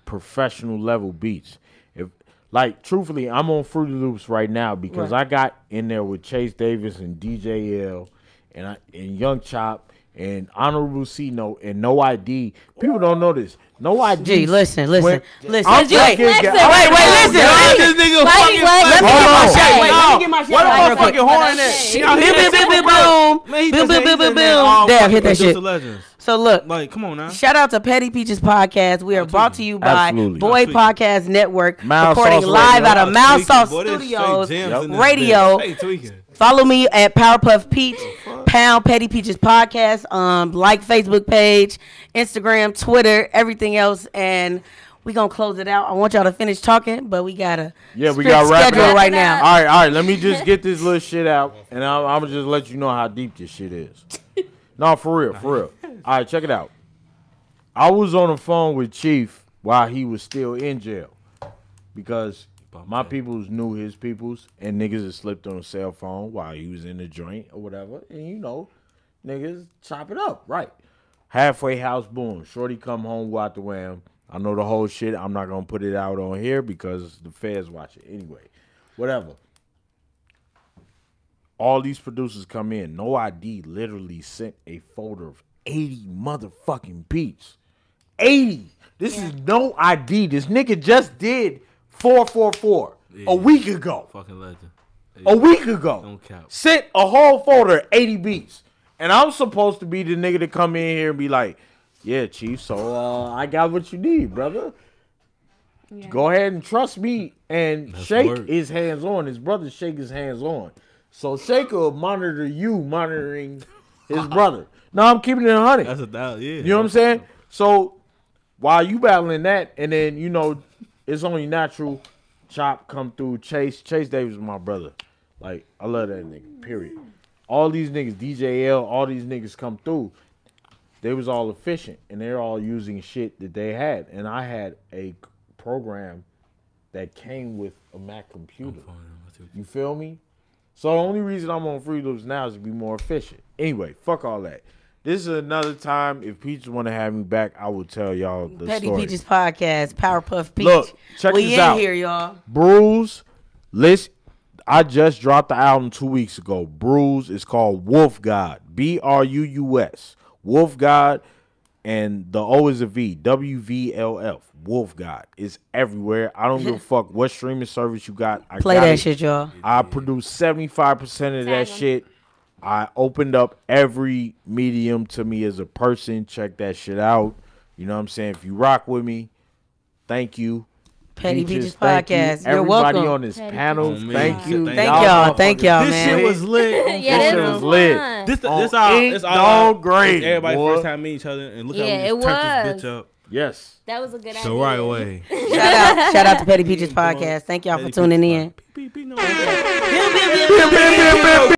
professional level beats. If like truthfully, I'm on Fruity Loops right now because Right. I got in there with Chase Davis and DJ L and Young Chop and Honorable C Note and No ID. People don't know this. No ID. Gee, listen. I'm Listen. fucking- Wait, flexing I'm right fucking- now. Y'all- This nigga Let fucking me let Let me me get my Hold on. shit. Wait, No. let me get my shit. What out the real fuck quick. fucking horn at? Y'all Boom, hear boom, that boom, shit, boom, bro? boom. Man, he Boom, just boom, said boom, he's boom, in there boom. all Damn, fucking hit that Producer shit. Legends. So look, Like, come on now. shout out to Petty Peaches Podcast. We are brought to you by Absolutely. Boy Tweaking. Podcast Network, Mild recording Sauce live Radio. out of Y'all Mild tweaking, Sauce boy. There's straight Studios gems in this Radio. bitch. Straight tweaking. Follow me at Powerpuff Peach, pound Petty Peaches Podcast, like Facebook page, Instagram, Twitter, everything else, and we gonna close it out. I want y'all to finish talking, but we gotta Yeah, we strict gotta wrap it schedule up. right now. All right. Let me just get this little shit out, and I'm gonna just let you know how deep this shit is. No, for real. All right, check it out. I was on the phone with Chief while he was still in jail because my peoples knew his peoples, and niggas had slipped on a cell phone while he was in the joint or whatever, and you know, niggas chop it up, right? Halfway house, boom. Shorty come home, out the wham. I know the whole shit. I'm not gonna put it out on here because the feds watch it anyway. Whatever. All these producers come in. No ID literally sent a folder of 80 motherfucking beats. 80. This is no ID. This nigga just did 444 a week ago. Fucking legend. A week ago. Don't count. Sent a whole folder, 80 beats. And I'm supposed to be the nigga to come in here and be like, yeah, Chief, so I got what you need, brother. Yeah. Go ahead and trust me. And That's Shake work. is hands on. His brother Shake is hands on. So Shake will monitor you monitoring his brother. No, I'm keeping it 100. That's $1,000. Yeah. You know what I'm saying? So while you battling that, and then it's only natural. Chop come through. Chase Davis is my brother. Like, I love that nigga. Period. All these niggas, DJL, all these niggas come through. They was all efficient, and they're all using shit that they had. And I had a program that came with a Mac computer. You feel me? So the only reason I'm on Free Loops now is to be more efficient. Anyway, fuck all that. This is another time. If Peaches want to have me back, I will tell y'all the Petty story. Peaches Podcast, Powerpuff Peach. Look, check we this in out. here, y'all. Bruise, I just dropped the album 2 weeks ago. Bruise is called Wolf God. BRUUS. Wolf God, and the O is a V. WVLF. Wolf God is everywhere. I don't give a fuck what streaming service you got. I Play got that it. shit, y'all. I produced 75% of that Tag 'em. shit. I opened up every medium to me as a person. Check that shit out. You know what I'm saying? If you rock with me, thank you. Petty Peaches, Peaches thank you. Podcast. You're Everybody welcome. on this Petty panel, Peaches thank Podcast. you. Thank y'all. Thank y'all, motherfuckers This man. shit was lit. Yeah, This this shit was was lit. fun. This On all. Ink This all. Dog grade, Everybody boy. first time meeting each other, and look Yeah, how we it just turned was. this bitch up Yes. That was a good idea. the right way. Shout out to Petty Peaches Podcast. Thank y'all for tuning in. Beep, beep, beep, no.